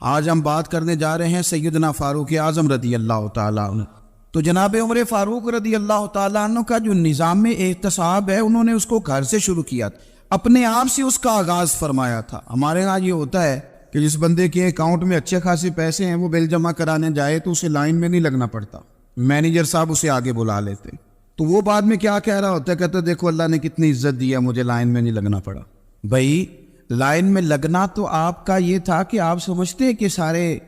آج ہم بات کرنے جا رہے ہیں سیدنا فاروق اعظم رضی اللہ تعالیٰ عنہ۔ تو جناب عمر فاروق رضی اللہ تعالیٰ عنہ کا جو نظام احتساب ہے، انہوں نے اس کو گھر سے شروع کیا تھا، اپنے آپ سے اس کا آغاز فرمایا تھا۔ ہمارے ہاں یہ ہوتا ہے کہ جس بندے کے اکاؤنٹ میں اچھے خاصے پیسے ہیں، وہ بل جمع کرانے جائے تو اسے لائن میں نہیں لگنا پڑتا، مینیجر صاحب اسے آگے بلا لیتے، تو وہ بعد میں کیا کہہ رہا ہوتا ہے، کہتا ہے دیکھو اللہ نے کتنی عزت دی ہے، مجھے لائن میں نہیں لگنا پڑا۔ بھائی لائن میں لگنا تو آپ کا یہ تھا کہ آپ سمجھتے ہیں کہ سارے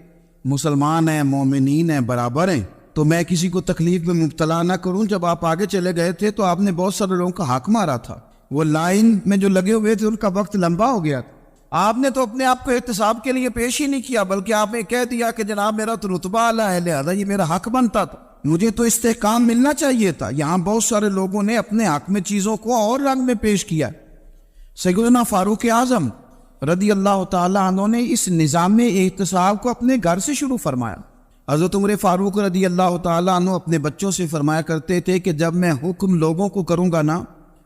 مسلمان ہیں، مومنین ہیں، برابر ہیں، تو میں کسی کو تکلیف میں مبتلا نہ کروں۔ جب آپ آگے چلے گئے تھے تو آپ نے بہت سارے لوگوں کا حق مارا تھا، وہ لائن میں جو لگے ہوئے تھے ان کا وقت لمبا ہو گیا تھا۔ آپ نے تو اپنے آپ کو احتساب کے لیے پیش ہی نہیں کیا، بلکہ آپ نے کہہ دیا کہ جناب میرا تو رتبہ اعلیٰ ہے، لہذا یہ میرا حق بنتا تھا، مجھے تو استحکام ملنا چاہیے تھا۔ یہاں بہت سارے لوگوں نے اپنے حق میں چیزوں کو اور رنگ میں پیش کیا۔ سیدنا فاروق اعظم رضی اللہ تعالیٰ عنہ نے اس نظام احتساب کو اپنے گھر سے شروع فرمایا۔ حضرت عمر فاروق رضی اللہ تعالیٰ عنہ اپنے بچوں سے فرمایا کرتے تھے کہ جب میں حکم لوگوں کو کروں گا نا،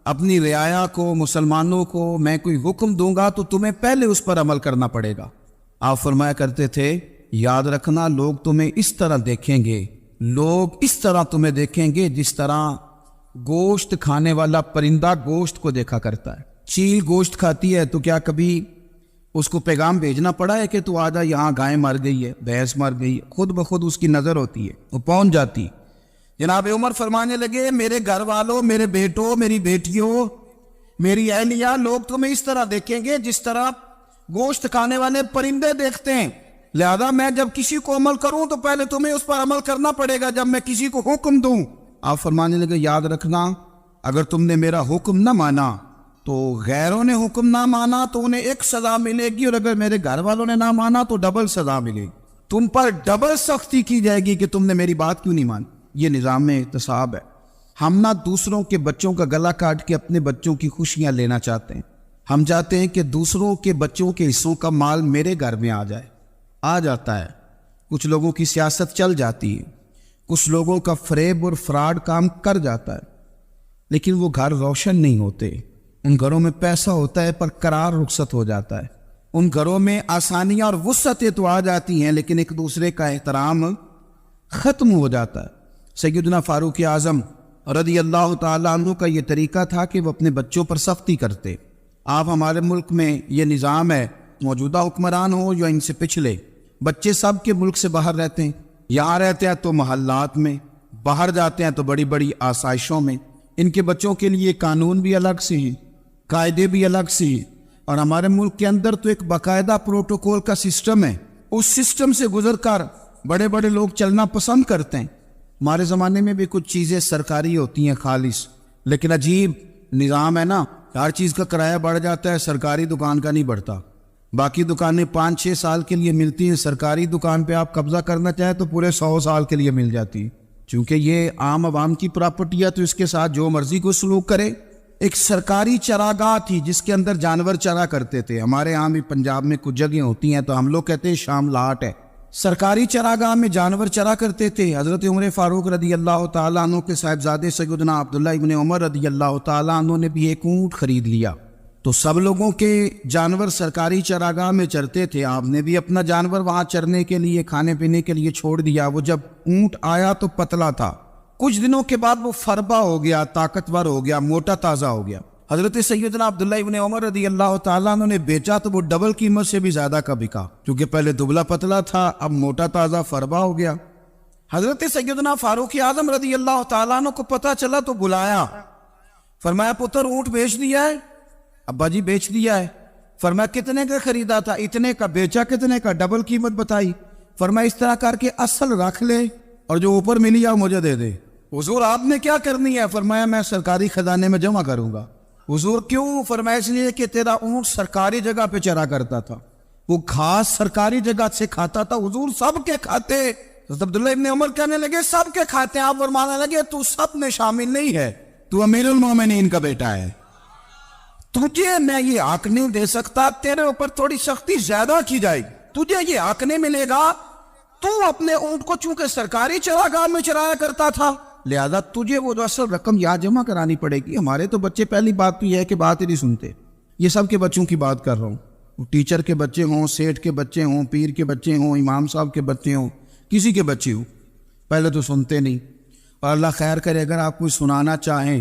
اپنی رعایا کو، مسلمانوں کو میں کوئی حکم دوں گا تو تمہیں پہلے اس پر عمل کرنا پڑے گا۔ آپ فرمایا کرتے تھے یاد رکھنا لوگ تمہیں اس طرح دیکھیں گے، لوگ اس طرح تمہیں دیکھیں گے جس طرح گوشت کھانے والا پرندہ گوشت کو دیکھا کرتا ہے۔ چیل گوشت کھاتی ہے تو کیا کبھی اس کو پیغام بھیجنا پڑا ہے کہ تو آجا یہاں گائے مر گئی ہے، بھینس مر گئی ہے؟ خود بخود اس کی نظر ہوتی ہے، وہ پہنچ جاتی۔ جناب عمر فرمانے لگے میرے گھر والوں، میرے بیٹوں، میری بیٹیوں، میری اہلیہ، لوگ تمہیں اس طرح دیکھیں گے جس طرح گوشت کھانے والے پرندے دیکھتے ہیں، لہذا میں جب کسی کو عمل کروں تو پہلے تمہیں اس پر عمل کرنا پڑے گا جب میں کسی کو حکم دوں۔ آپ فرمانے لگے یاد رکھنا اگر تم نے میرا حکم نہ مانا تو غیروں نے حکم نہ مانا تو انہیں ایک سزا ملے گی، اور اگر میرے گھر والوں نے نہ مانا تو ڈبل سزا ملے گی، تم پر ڈبل سختی کی جائے گی کہ تم نے میری بات کیوں نہیں مانی۔ یہ نظام احتساب ہے۔ ہم نہ دوسروں کے بچوں کا گلا کاٹ کے اپنے بچوں کی خوشیاں لینا چاہتے ہیں، ہم چاہتے ہیں کہ دوسروں کے بچوں کے حصوں کا مال میرے گھر میں آ جائے، آ جاتا ہے۔ کچھ لوگوں کی سیاست چل جاتی ہے، کچھ لوگوں کا فریب اور فراڈ کام کر جاتا ہے، لیکن وہ گھر روشن نہیں ہوتے۔ ان گھروں میں پیسہ ہوتا ہے پر قرار رخصت ہو جاتا ہے، ان گھروں میں آسانیاں اور وسعتیں تو آ جاتی ہیں لیکن ایک دوسرے کا احترام ختم ہو جاتا ہے۔ سیدنا فاروق اعظم رضی اللہ تعالیٰ عنہ کا یہ طریقہ تھا کہ وہ اپنے بچوں پر سختی کرتے۔ آپ ہمارے ملک میں یہ نظام ہے، موجودہ حکمران ہو یا ان سے پچھلے، بچے سب کے ملک سے باہر رہتے ہیں، یہاں رہتے ہیں تو محلات میں، باہر جاتے ہیں تو بڑی بڑی آسائشوں میں۔ ان کے بچوں کے لیے قانون بھی الگ سے ہیں، قاعدے بھی الگ سے ہیں، اور ہمارے ملک کے اندر تو ایک باقاعدہ پروٹوکول کا سسٹم ہے، اس سسٹم سے گزر کر بڑے بڑے لوگ چلنا پسند کرتے ہیں۔ ہمارے زمانے میں بھی کچھ چیزیں سرکاری ہوتی ہیں خالص، لیکن عجیب نظام ہے نا، ہر چیز کا کرایہ بڑھ جاتا ہے، سرکاری دکان کا نہیں بڑھتا۔ باقی دکانیں 5-6 سال کے لیے ملتی ہیں، سرکاری دکان پہ آپ قبضہ کرنا چاہیں تو پورے 100 سال کے لیے مل جاتی ہے، چونکہ یہ عام عوام کی پراپرٹی ہے تو اس کے ساتھ جو مرضی کو سلوک کرے۔ ایک سرکاری چراگاہ تھی جس کے اندر جانور چرا کرتے تھے، ہمارے ہاں بھی پنجاب میں کچھ جگہیں ہوتی ہیں تو ہم لوگ کہتے ہیں شام لاٹ ہے، سرکاری چراگاہ میں جانور چرا کرتے تھے۔ حضرت عمر فاروق رضی اللہ تعالیٰ عنہ کے صاحبزادے سیدنا عبداللہ ابن عمر رضی اللہ تعالیٰ عنہ نے بھی ایک اونٹ خرید لیا، تو سب لوگوں کے جانور سرکاری چراگاہ میں چرتے تھے، آپ نے بھی اپنا جانور وہاں چرنے کے لیے، کھانے پینے کے لیے چھوڑ دیا۔ وہ جب اونٹ آیا تو پتلا تھا، کچھ دنوں کے بعد وہ فربا ہو گیا، طاقتور ہو گیا، موٹا تازہ ہو گیا۔ حضرت سیدنا عبداللہ ابن عمر رضی اللہ تعالیٰ عنہ نے بیچا تو وہ ڈبل قیمت سے بھی زیادہ کا بکا، کیونکہ پہلے دبلا پتلا تھا، اب موٹا تازہ فربا ہو گیا۔ حضرت سیدنا فاروق اعظم رضی اللہ تعالیٰ عنہ کو پتہ چلا تو بلایا، فرمایا پتر اونٹ بیچ دیا ہے؟ ابا جی بیچ دیا ہے۔ فرمایا کتنے کا خریدا تھا؟ اتنے کا۔ بیچا کتنے کا؟ ڈبل قیمت بتائی۔ فرمایا اس طرح کر کے اصل رکھ لے اور جو اوپر ملی ہے مجھے دے دے۔ حضور آپ نے کیا کرنی ہے؟ فرمایا میں سرکاری خزانے میں جمع کروں گا۔ حضور کیوں؟ فرمایا اس لیے کہ تیرا اونٹ سرکاری جگہ پہ چرا کرتا تھا، وہ گھاس سرکاری جگہ سے کھاتا تھا۔ حضور سب کے کھاتے؟ عبداللہ ابن عمر کہنے لگے سب کے کھاتے ہیں۔ آپ فرمانے لگے تو سب میں شامل نہیں ہے، تو امیر المومنین کا بیٹا ہے، تجھے میں یہ حق نہیں دے سکتا، تیرے اوپر تھوڑی سختی زیادہ کی جائے گی، تجھے یہ حق نہیں ملے گا۔ تو اپنے اونٹ کو چونکہ سرکاری چراگاہ میں چرایا کرتا تھا، لہذا تجھے وہ جو اصل رقم یہاں جمع کرانی پڑے گی۔ ہمارے تو بچے پہلی بات تو یہ ہے کہ بات ہی نہیں سنتے، یہ سب کے بچوں کی بات کر رہا ہوں۔ وہ ٹیچر کے بچے ہوں، سیٹھ کے بچے ہوں، پیر کے بچے ہوں، امام صاحب کے بچے ہوں، کسی کے بچے ہوں، پہلے تو سنتے نہیں، اور اللہ خیر کرے اگر آپ کوئی سنانا چاہیں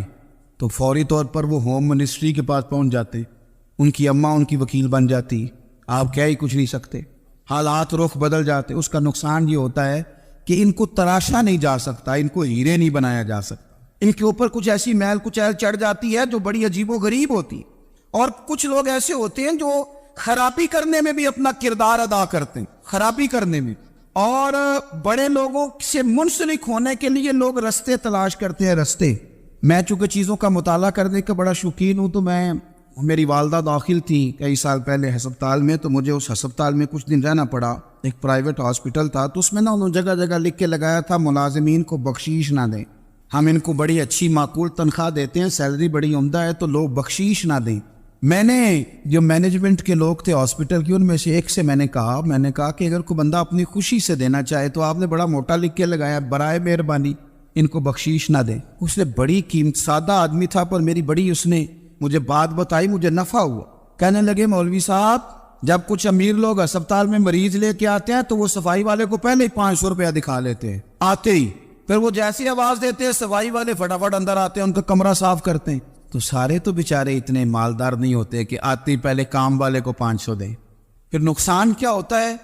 تو فوری طور پر وہ ہوم منسٹری کے پاس پہنچ جاتے، ان کی اماں ان کی وکیل بن جاتی، آپ کہہ ہی کچھ نہیں سکتے، حالات رخ بدل جاتے۔ اس کا نقصان یہ ہوتا ہے کہ ان کو تراشا نہیں جا سکتا، ان کو ہیرے نہیں بنایا جا سکتا، ان کے اوپر کچھ ایسی میل کچیل چڑھ جاتی ہے جو بڑی عجیب و غریب ہوتی ہے۔ اور کچھ لوگ ایسے ہوتے ہیں جو خرابی کرنے میں بھی اپنا کردار ادا کرتے ہیں، خرابی کرنے میں، اور بڑے لوگوں سے منسلک ہونے کے لیے لوگ رستے تلاش کرتے ہیں، رستے۔ میں چونکہ چیزوں کا مطالعہ کرنے کا بڑا شوقین ہوں، تو میری والدہ داخل تھی کئی سال پہلے ہسپتال میں، تو مجھے اس ہسپتال میں کچھ دن رہنا پڑا، ایک پرائیویٹ ہاسپٹل تھا، تو اس میں انہوں نے جگہ جگہ لکھ کے لگایا تھا ملازمین کو بخشیش نہ دیں، ہم ان کو بڑی اچھی معقول تنخواہ دیتے ہیں، سیلری بڑی عمدہ ہے، تو لوگ بخشیش نہ دیں۔ میں نے جو مینجمنٹ کے لوگ تھے ہاسپٹل کی، ان میں سے ایک سے میں نے کہا کہ اگر کوئی بندہ اپنی خوشی سے دینا چاہے تو آپ نے بڑا موٹا لکھ کے لگایا برائے مہربانی ان کو بخشیش نہ دیں۔ اس نے بڑی قیمت، سادہ آدمی تھا پر میری بڑی اس نے مجھے بات بتائی، مجھے نفع ہوا۔ کہنے لگے مولوی صاحب جب کچھ امیر لوگ اسپتال میں مریض لے کے آتے ہیں تو وہ صفائی والے کو پہلے ہی 500 روپیہ دکھا لیتے ہیں آتے ہی، پھر وہ جیسی آواز دیتے ہیں صفائی والے فٹافٹ اندر آتے ہیں، ان کا کمرہ صاف کرتے ہیں۔ تو سارے تو بیچارے اتنے مالدار نہیں ہوتے کہ آتے ہی پہلے کام والے کو 500 دیں۔ پھر نقصان کیا ہوتا ہے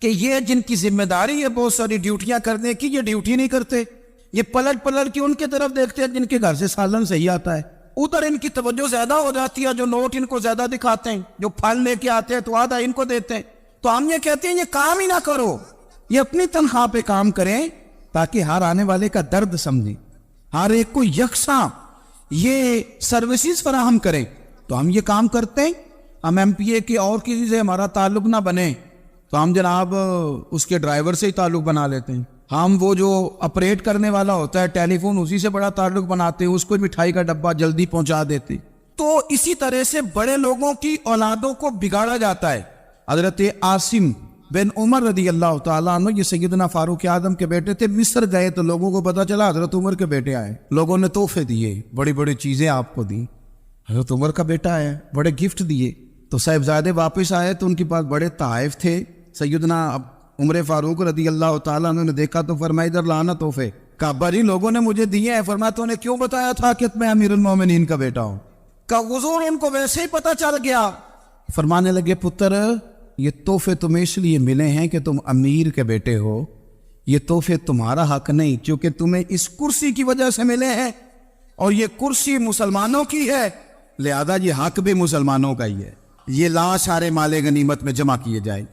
کہ یہ جن کی ذمہ داری ہے بہت ساری ڈیوٹیاں کرنے کی، یہ ڈیوٹی نہیں کرتے، یہ پلٹ کے ان کے طرف دیکھتے ہیں جن کے گھر سے سالن صحیح آتا ہے، ادھر ان کی توجہ زیادہ ہو جاتی ہے، جو نوٹ ان کو زیادہ دکھاتے ہیں، جو پھل لے کے آتے ہیں تو آدھا ان کو دیتے ہیں۔ تو ہم یہ کہتے ہیں یہ کام ہی نہ کرو، یہ اپنی تنخواہ پہ کام کریں تاکہ ہر آنے والے کا درد سمجھیں، ہر ایک کو یکساں یہ سروسز فراہم کریں۔ تو ہم یہ کام کرتے ہیں، ہم ایم پی اے کے اور کسی سے ہمارا تعلق نہ بنے تو ہم جناب اس کے ڈرائیور سے ہی تعلق بنا لیتے ہیں، ہم وہ جو آپریٹ کرنے والا ہوتا ہے ٹیلی فون اسی سے بڑا تعلق بناتے ہیں، اس کو مٹھائی کا ڈبہ جلدی پہنچا دیتے۔ تو اسی طرح سے بڑے لوگوں کی اولادوں کو بگاڑا جاتا ہے۔ حضرت عاصم بن عمر رضی اللہ تعالیٰ عنہ، یہ سیدنا فاروق اعظم کے بیٹے تھے، مصر گئے تو لوگوں کو پتا چلا حضرت عمر کے بیٹے آئے، لوگوں نے تحفے دیے، بڑی بڑی چیزیں آپ کو دی، حضرت عمر کا بیٹا آیا، بڑے گفٹ دیے۔ تو صاحبزادے واپس آئے تو ان کے پاس بڑے تحائف تھے، سیدنا عمر فاروق رضی اللہ تعالیٰ عنہ نے دیکھا تو فرمایا ادھر لانا تحفے، کہا بھائی لوگوں نے مجھے دیے ہیں، فرمایا تو نے کیوں بتایا تھا کہ میں امیر المومنین کا بیٹا ہوں؟ کہا حضور ان کو ویسے ہی پتا چل گیا۔ فرمانے لگے پتر یہ تحفے تمہیں اس لیے ملے ہیں کہ تم امیر کے بیٹے ہو، یہ تحفے تمہارا حق نہیں، چونکہ تمہیں اس کرسی کی وجہ سے ملے ہیں اور یہ کرسی مسلمانوں کی ہے، لہذا یہ حق بھی مسلمانوں کا ہی ہے، یہ لا سارے مال غنیمت میں جمع کیے جائیں۔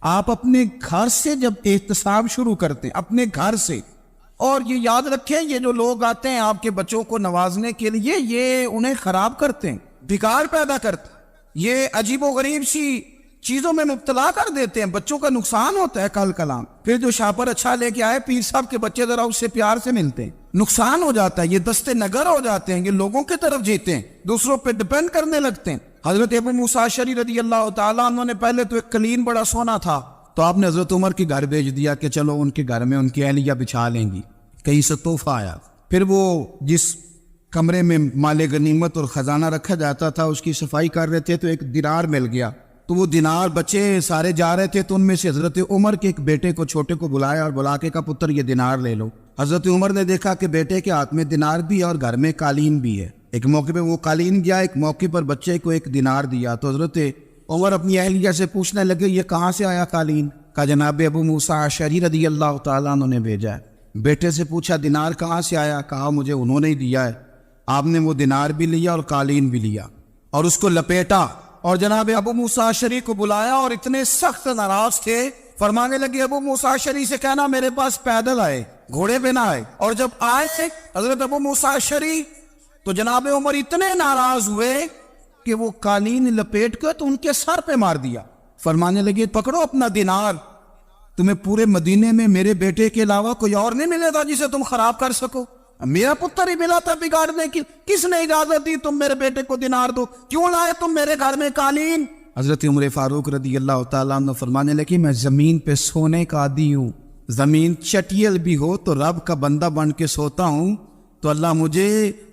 آپ اپنے گھر سے جب احتساب شروع کرتے ہیں، اپنے گھر سے، اور یہ یاد رکھیں یہ جو لوگ آتے ہیں آپ کے بچوں کو نوازنے کے لیے، یہ انہیں خراب کرتے ہیں، بگاڑ پیدا کرتے ہیں، یہ عجیب و غریب سی چیزوں میں مبتلا کر دیتے ہیں، بچوں کا نقصان ہوتا ہے کل کلام۔ پھر جو شاپر اچھا لے کے آئے پیر صاحب کے بچے ذرا اس سے پیار سے ملتے ہیں، نقصان ہو جاتا ہے، یہ دستے نگر ہو جاتے ہیں، یہ لوگوں کی طرف جیتے ہیں، دوسروں پہ ڈیپینڈ کرنے لگتے ہیں۔ حضرت ابو موسیٰ اشعری رضی اللہ تعالیٰ عنہ نے پہلے تو ایک قلین بڑا سونا تھا، تو آپ نے حضرت عمر کے گھر بھیج دیا کہ چلو ان کے گھر میں ان کی اہلیہ بچھا لیں گی، کہیں سے تحفہ آیا۔ پھر وہ جس کمرے میں مال غنیمت اور خزانہ رکھا جاتا تھا اس کی صفائی کر رہے تھے تو ایک دینار مل گیا، تو وہ دینار بچے سارے جا رہے تھے، تو ان میں سے حضرت عمر کے ایک بیٹے کو چھوٹے کو بلایا اور بلا کے کہا پتر یہ دینار لے لو۔ حضرت عمر نے دیکھا کہ بیٹے کے ہاتھ میں دینار بھی ہے اور گھر میں قالین بھی ہے، ایک موقع پہ وہ قالین گیا، ایک موقع پر بچے کو ایک دینار دیا۔ تو حضرت عمر اپنی اہلیہ سے پوچھنے لگے یہ کہاں سے آیا قالین؟ کہا جناب ابو موسیٰ اشعری رضی اللہ تعالیٰ عنہ نے بھیجا ہے۔ بیٹے سے پوچھا دینار کہاں سے آیا؟ کہا مجھے انہوں نے دیا ہے۔ آپ نے وہ دینار بھی لیا اور قالین بھی لیا اور اس کو لپیٹا اور جناب ابو موسیٰ اشعری کو بلایا، اور اتنے سخت ناراض تھے، فرمانے لگے ابو موسیٰ اشعری سے کہنا میرے پاس پیدل آئے، گھوڑے پہ نہ آئے۔ اور جب آئے حضرت ابو موسیٰ اشعری تو جناب عمر اتنے ناراض ہوئے کہ وہ قالین لپیٹ کر تو ان کے سر پہ مار دیا، فرمانے لگے پکڑو اپنا دینار، تمہیں پورے مدینے میں میرے بیٹے کے علاوہ کوئی اور نہیں ملے تھا جسے تم خراب کر سکو، میرا پتر ہی ملا تھا بگاڑنے کی، کس نے اجازت دی تم میرے بیٹے کو دینار دو؟ کیوں لائے تم میرے گھر میں قالین؟ حضرت عمر فاروق رضی اللہ تعالیٰ عنہ فرمانے لگے میں زمین پہ سونے کا عادی ہوں، زمین چٹیل بھی ہو تو رب کا بندہ بن کے سوتا ہوں تو اللہ مجھے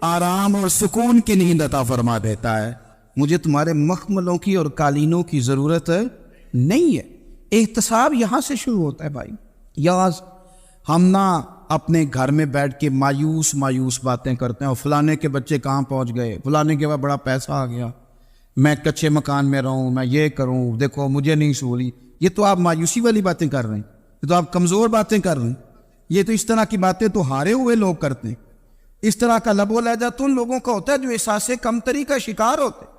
آرام اور سکون کی نیند عطا فرما دیتا ہے، مجھے تمہارے مخملوں کی اور قالینوں کی ضرورت نہیں ہے۔ احتساب یہاں سے شروع ہوتا ہے بھائی۔ یاز ہم نہ اپنے گھر میں بیٹھ کے مایوس باتیں کرتے ہیں، اور فلانے کے بچے کہاں پہنچ گئے، فلانے کے بعد بڑا پیسہ آ گیا، میں کچے مکان میں رہوں، میں یہ کروں، دیکھو مجھے نہیں سہولی۔ یہ تو آپ مایوسی والی باتیں کر رہے ہیں، یہ تو آپ کمزور باتیں کر رہے ہیں، یہ تو اس طرح کی باتیں تو ہارے ہوئے لوگ کرتے ہیں۔ اس طرح کا لب و لہجہ تو ان لوگوں کا ہوتا ہے جو احساس کمتری کا شکار ہوتے ہیں۔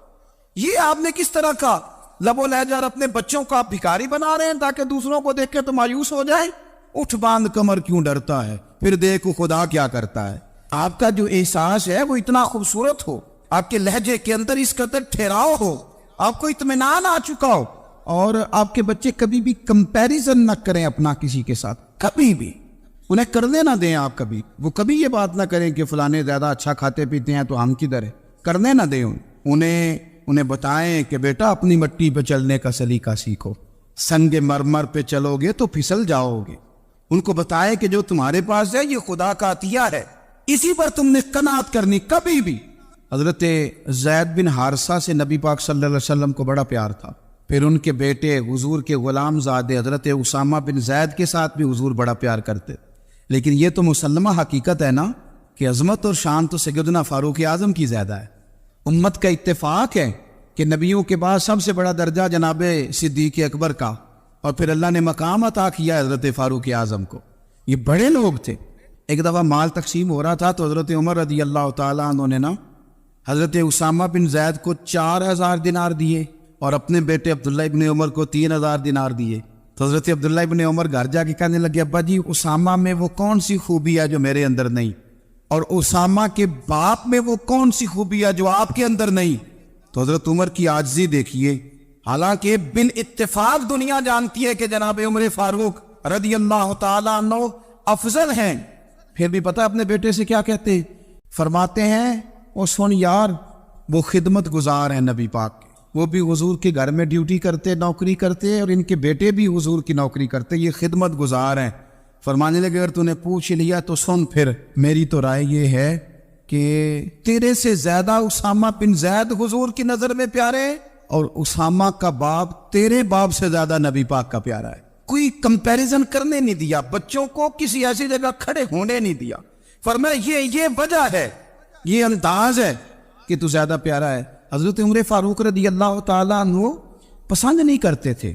یہ آپ نے کس طرح کا لب و لہجہ، اور اپنے بچوں کو آپ بھکاری بنا رہے ہیں تاکہ دوسروں کو دیکھ کے تو مایوس ہو جائے۔ اٹھ باندھ کمر کیوں ڈرتا ہے، پھر دیکھو خدا کیا کرتا ہے۔ آپ کا جو احساس ہے وہ اتنا خوبصورت ہو، آپ کے لہجے کے اندر اس قدر ٹھہراؤ ہو، آپ کو اطمینان آ چکا ہو، اور آپ کے بچے کبھی بھی کمپیریزن نہ کریں اپنا کسی کے ساتھ، کبھی بھی انہیں کرنے نہ دیں۔ آپ کبھی وہ کبھی یہ بات نہ کریں کہ فلانے زیادہ اچھا کھاتے پیتے ہیں تو ہم کدھر ہیں، کرنے نہ دیں۔ انہیں بتائیں کہ بیٹا اپنی مٹی پہ چلنے کا سلیقہ سیکھو، سنگ مرمر پہ چلو گے تو پھسل جاؤ گے۔ ان کو بتائیں کہ جو تمہارے پاس ہے یہ خدا کا عطیہ ہے، اسی پر تم نے قناعت کرنی کبھی بھی۔ حضرت زید بن حارثہ سے نبی پاک صلی اللہ علیہ وسلم کو بڑا پیار تھا، پھر ان کے بیٹے حضور کے غلام زادے حضرت اسامہ بن زید کے ساتھ بھی حضور بڑا پیار کرتے۔ لیکن یہ تو مسلمہ حقیقت ہے نا کہ عظمت اور شان تو سیدنا فاروق اعظم کی زیادہ ہے۔ امت کا اتفاق ہے کہ نبیوں کے بعد سب سے بڑا درجہ جناب صدیق اکبر کا، اور پھر اللہ نے مقام عطا کیا حضرت فاروق اعظم کو۔ یہ بڑے لوگ تھے۔ ایک دفعہ مال تقسیم ہو رہا تھا تو حضرت عمر رضی اللہ تعالیٰ عنہ نے نا حضرت اسامہ بن زید کو 4000 دینار دیے، اور اپنے بیٹے عبداللہ ابن عمر کو 3000 دینار دیے۔ تو حضرت عبداللہ ابن عمر گھر جا کے کہنے لگے، ابا جی اسامہ میں وہ کون سی خوبی ہے جو میرے اندر نہیں، اور اسامہ کے باپ میں وہ کون سی خوبی ہے جو آپ کے اندر نہیں۔ تو حضرت عمر کی عاجزی دیکھیے، حالانکہ بالاتفاق دنیا جانتی ہے کہ جناب عمر فاروق رضی اللہ تعالیٰ عنہ افضل ہیں، پھر بھی پتہ اپنے بیٹے سے کیا کہتے ہیں؟ فرماتے ہیں او سن یار، وہ خدمت گزار ہیں نبی پاک کے، وہ بھی حضور کے گھر میں ڈیوٹی کرتے، نوکری کرتے، اور ان کے بیٹے بھی حضور کی نوکری کرتے، یہ خدمت گزار ہیں۔ فرمانے لگے اگر تو نے پوچھ لیا تو سن، پھر میری تو رائے یہ ہے کہ تیرے سے زیادہ اسامہ بن زید حضور کی نظر میں پیارے، اور اسامہ کا باپ تیرے باپ سے زیادہ نبی پاک کا پیارا ہے۔ کوئی کمپیریزن کرنے نہیں دیا، بچوں کو کسی ایسی جگہ کھڑے ہونے نہیں دیا۔ فرمایا یہ وجہ ہے، یہ انداز ہے کہ تو زیادہ پیارا ہے۔ حضرت عمر فاروق رضی اللہ تعالیٰ عنہ پسند نہیں کرتے تھے،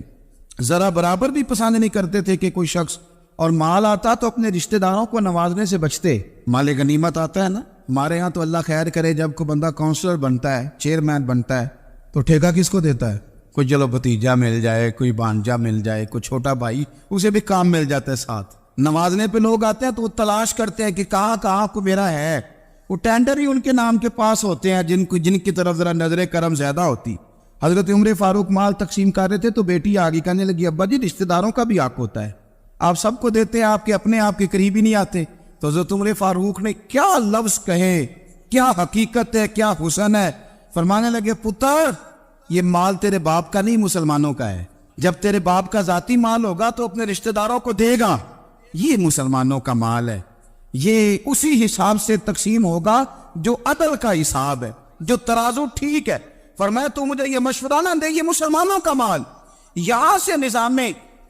ذرا برابر بھی پسند نہیں کرتے تھے کہ کوئی شخص اور مال آتا تو اپنے رشتہ داروں کو نوازنے سے بچتے۔ مال غنیمت آتا ہے نا، ہمارے ہاں تو اللہ خیر کرے جب کوئی بندہ کونسلر بنتا ہے، چیئرمین بنتا ہے، تو ٹھیکہ کس کو دیتا ہے؟ کوئی چلو بھتیجا مل جائے، کوئی بانجا مل جائے، کوئی چھوٹا بھائی، اسے بھی کام مل جاتا ہے ساتھ۔ نوازنے پہ لوگ آتے ہیں تو وہ تلاش کرتے ہیں کہ کہاں کو میرا ہے، وہ ٹینڈر ہی ان کے نام کے پاس ہوتے ہیں جن کی طرف ذرا نظر کرم زیادہ ہوتی۔ حضرت عمر فاروق مال تقسیم کر رہے تھے تو بیٹی آگے کہنے لگی، ابا جی رشتہ داروں کا بھی حق ہوتا ہے، آپ سب کو دیتے ہیں، آپ کے اپنے آپ کے قریب ہی نہیں آتے۔ تو حضرت عمر فاروق نے کیا لفظ کہے، کیا حقیقت ہے، کیا حسن ہے۔ فرمانے لگے پتر یہ مال تیرے باپ کا نہیں مسلمانوں کا ہے، جب تیرے باپ کا ذاتی مال ہوگا تو اپنے رشتہ داروں کو دے گا، یہ مسلمانوں کا مال ہے، یہ اسی حساب سے تقسیم ہوگا جو عدل کا حساب ہے، جو ترازو ٹھیک ہے۔ فرمایا تو مجھے یہ مشورہ نہ دے، یہ مسلمانوں کا مال۔ یہاں سے نظام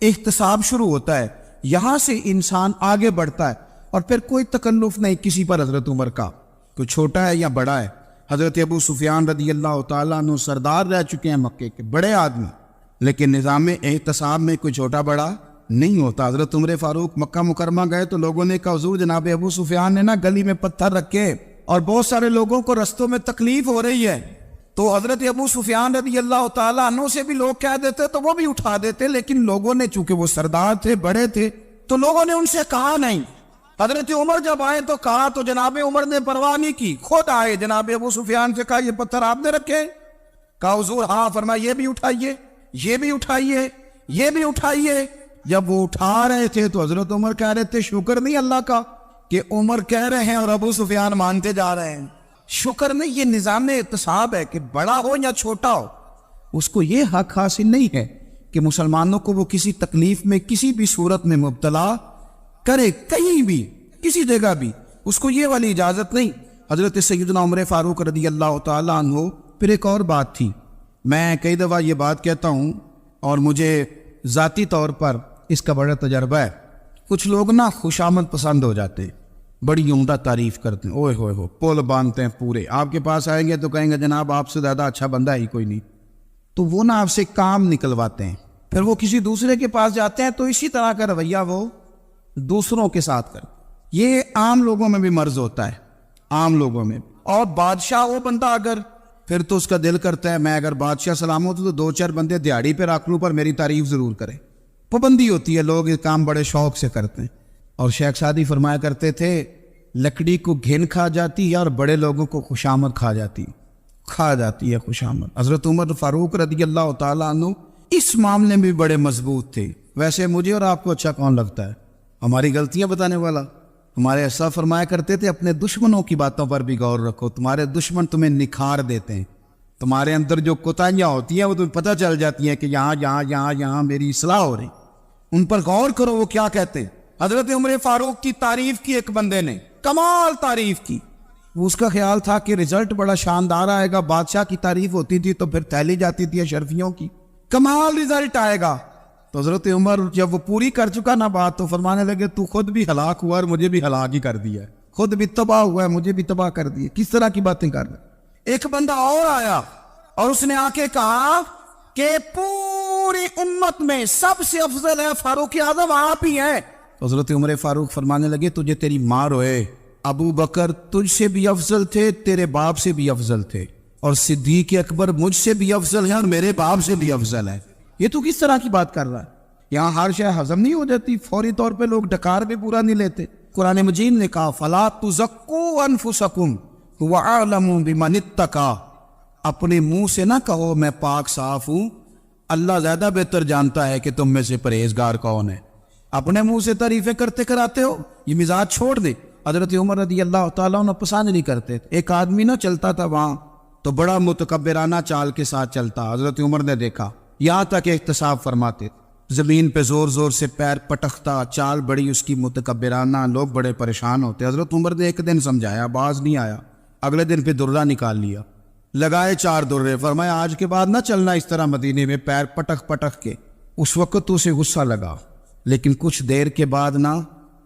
احتساب شروع ہوتا ہے، یہاں سے انسان آگے بڑھتا ہے، اور پھر کوئی تکلف نہیں کسی پر حضرت عمر کا، کوئی چھوٹا ہے یا بڑا ہے۔ حضرت ابو سفیان رضی اللہ تعالیٰ عنہ سردار رہ چکے ہیں مکے کے، بڑے آدمی، لیکن نظام احتساب میں کوئی چھوٹا بڑا نہیں ہوتا۔ حضرت عمر فاروق مکہ مکرمہ گئے تو لوگوں نے کہا حضور جناب ابو سفیان نے نا گلی میں پتھر رکھے اور بہت سارے لوگوں کو رستوں میں تکلیف ہو رہی ہے، تو حضرت ابو سفیان رضی اللہ تعالیٰ عنہ سے بھی لوگ کہہ دیتے تو وہ بھی اٹھا دیتے، لیکن لوگوں نے چونکہ وہ سردار تھے، بڑے تھے، تو لوگوں نے ان سے کہا نہیں۔ حضرت عمر جب آئے تو کہا تو جناب عمر نے پرواہ نہیں کی، خود آئے جناب ابو سفیان سے کہا یہ پتھر آپ نے رکھے؟ کہا حضور ہاں۔ فرمایا یہ بھی اٹھائیے، یہ بھی اٹھائیے، یہ بھی اٹھائیے۔ جب وہ اٹھا رہے تھے تو حضرت عمر کہہ رہے تھے شکر نہیں اللہ کا کہ عمر کہہ رہے ہیں اور ابو سفیان مانتے جا رہے ہیں، شکر نہیں۔ یہ نظام احتساب ہے کہ بڑا ہو یا چھوٹا ہو، اس کو یہ حق حاصل نہیں ہے کہ مسلمانوں کو وہ کسی تکلیف میں کسی بھی صورت میں مبتلا کرے، کہیں بھی کسی جگہ بھی، اس کو یہ والی اجازت نہیں۔ حضرت سیدنا عمر فاروق رضی اللہ تعالیٰ عنہ پھر ایک اور بات تھی، میں کئی دفعہ یہ بات کہتا ہوں اور مجھے ذاتی طور پر اس کا بڑا تجربہ ہے، کچھ لوگ نا خوشامد پسند ہو جاتے ہیں، بڑی عمدہ تعریف کرتے ہیں، اوئے ہوئے ہو پول باندھتے ہیں پورے، آپ کے پاس آئیں گے تو کہیں گے جناب آپ سے زیادہ اچھا بندہ ہی کوئی نہیں، تو وہ نا آپ سے کام نکلواتے ہیں، پھر وہ کسی دوسرے کے پاس جاتے ہیں تو اسی طرح کا رویہ وہ دوسروں کے ساتھ کر، یہ عام لوگوں میں بھی مرض ہوتا ہے، عام لوگوں میں، اور بادشاہ وہ بندہ اگر، پھر تو اس کا دل کرتا ہے میں اگر بادشاہ سلامت ہوں تو دو چار بندے دیہڑی پہ رکھ لوں پر میری تعریف ضرور کریں، پابندی ہوتی ہے، لوگ یہ کام بڑے شوق سے کرتے ہیں۔ اور شیخ سعدی فرمایا کرتے تھے لکڑی کو گھن کھا جاتی ہے اور بڑے لوگوں کو خوشامد کھا جاتی ہے خوشامد۔ حضرت عمر فاروق رضی اللہ تعالیٰ عنہ اس معاملے میں بھی بڑے مضبوط تھے۔ ویسے مجھے اور آپ کو اچھا کون لگتا ہے؟ ہماری غلطیاں بتانے والا؟ ہمارے ایسا فرمایا کرتے تھے اپنے دشمنوں کی باتوں پر بھی غور رکھو، تمہارے دشمن تمہیں نکھار دیتے ہیں، تمہارے اندر جو کوتاہیاں ہوتی ہیں وہ تمہیں پتہ چل جاتی ہیں کہ یہاں میری اصلاح ہو رہی، ان پر غور کرو وہ کیا کہتے ہیں۔ حضرت عمر فاروق کی تعریف کی ایک بندے نے، کمال تعریف کی، وہ اس کا خیال تھا کہ رزلٹ بڑا شاندار آئے گا، بادشاہ کی تعریف ہوتی تھی تو پھر تھیلی جاتی تھی اشرفیوں کی، کمال رزلٹ آئے گا۔ تو حضرت عمر جب وہ پوری کر چکا نا بات تو فرمانے لگے تو خود بھی ہلاک ہوا اور مجھے بھی ہلاک ہی کر دیا ہے، خود بھی تباہ ہوا ہے مجھے بھی تباہ کر دیا، کس طرح کی باتیں کر رہے۔ ایک بندہ اور آیا اور اس نے آ کے کہا کہ پوری امت میں سب سے افضل ہے فاروق اعظم آپ ہی ہیں۔ حضرت عمر فاروق فرمانے لگے تجھے تیری ماں روئے، ابو بکر تجھ سے بھی افضل تھے، تیرے باپ سے بھی افضل تھے، اور صدیق اکبر مجھ سے بھی افضل ہے اور میرے باپ سے بھی افضل ہے۔ یہ تو کس طرح کی بات کر رہا ہے؟ یہاں ہر شے ہضم نہیں ہو جاتی، فوری طور پہ لوگ ڈکار بھی پورا نہیں لیتے۔ قرآن مجید نے کہا فَلَا تُزَكُّوا أَنفُسَكُمْ هُوَ أَعْلَمُ بِمَنِ اتَّقَىٰ، اپنے منہ سے نہ کہو میں پاک صاف ہوں، اللہ زیادہ بہتر جانتا ہے کہ تم میں سے پرہیزگار کون ہے۔ اپنے منہ سے تعریفیں کرتے کراتے ہو، یہ مزاج چھوڑ دے۔ حضرت عمر رضی اللہ تعالیٰ عنہ پسند نہیں کرتے۔ ایک آدمی نہ چلتا تھا وہاں تو بڑا متکبرانہ چال کے ساتھ چلتا، حضرت عمر نے دیکھا، یہاں تک احتساب فرماتے، زمین پہ زور زور سے پیر پٹکتا، چال بڑی اس کی متکبرانہ، لوگ بڑے پریشان ہوتے۔ حضرت عمر نے ایک دن سمجھایا، باز نہیں آیا، اگلے دن پہ درہ نکال لیا، لگائے 4 درے، فرمایا آج کے بعد نہ چلنا اس طرح مدینے میں پیر پٹک پٹک کے۔ اس وقت تو اسے غصہ لگا، لیکن کچھ دیر کے بعد نا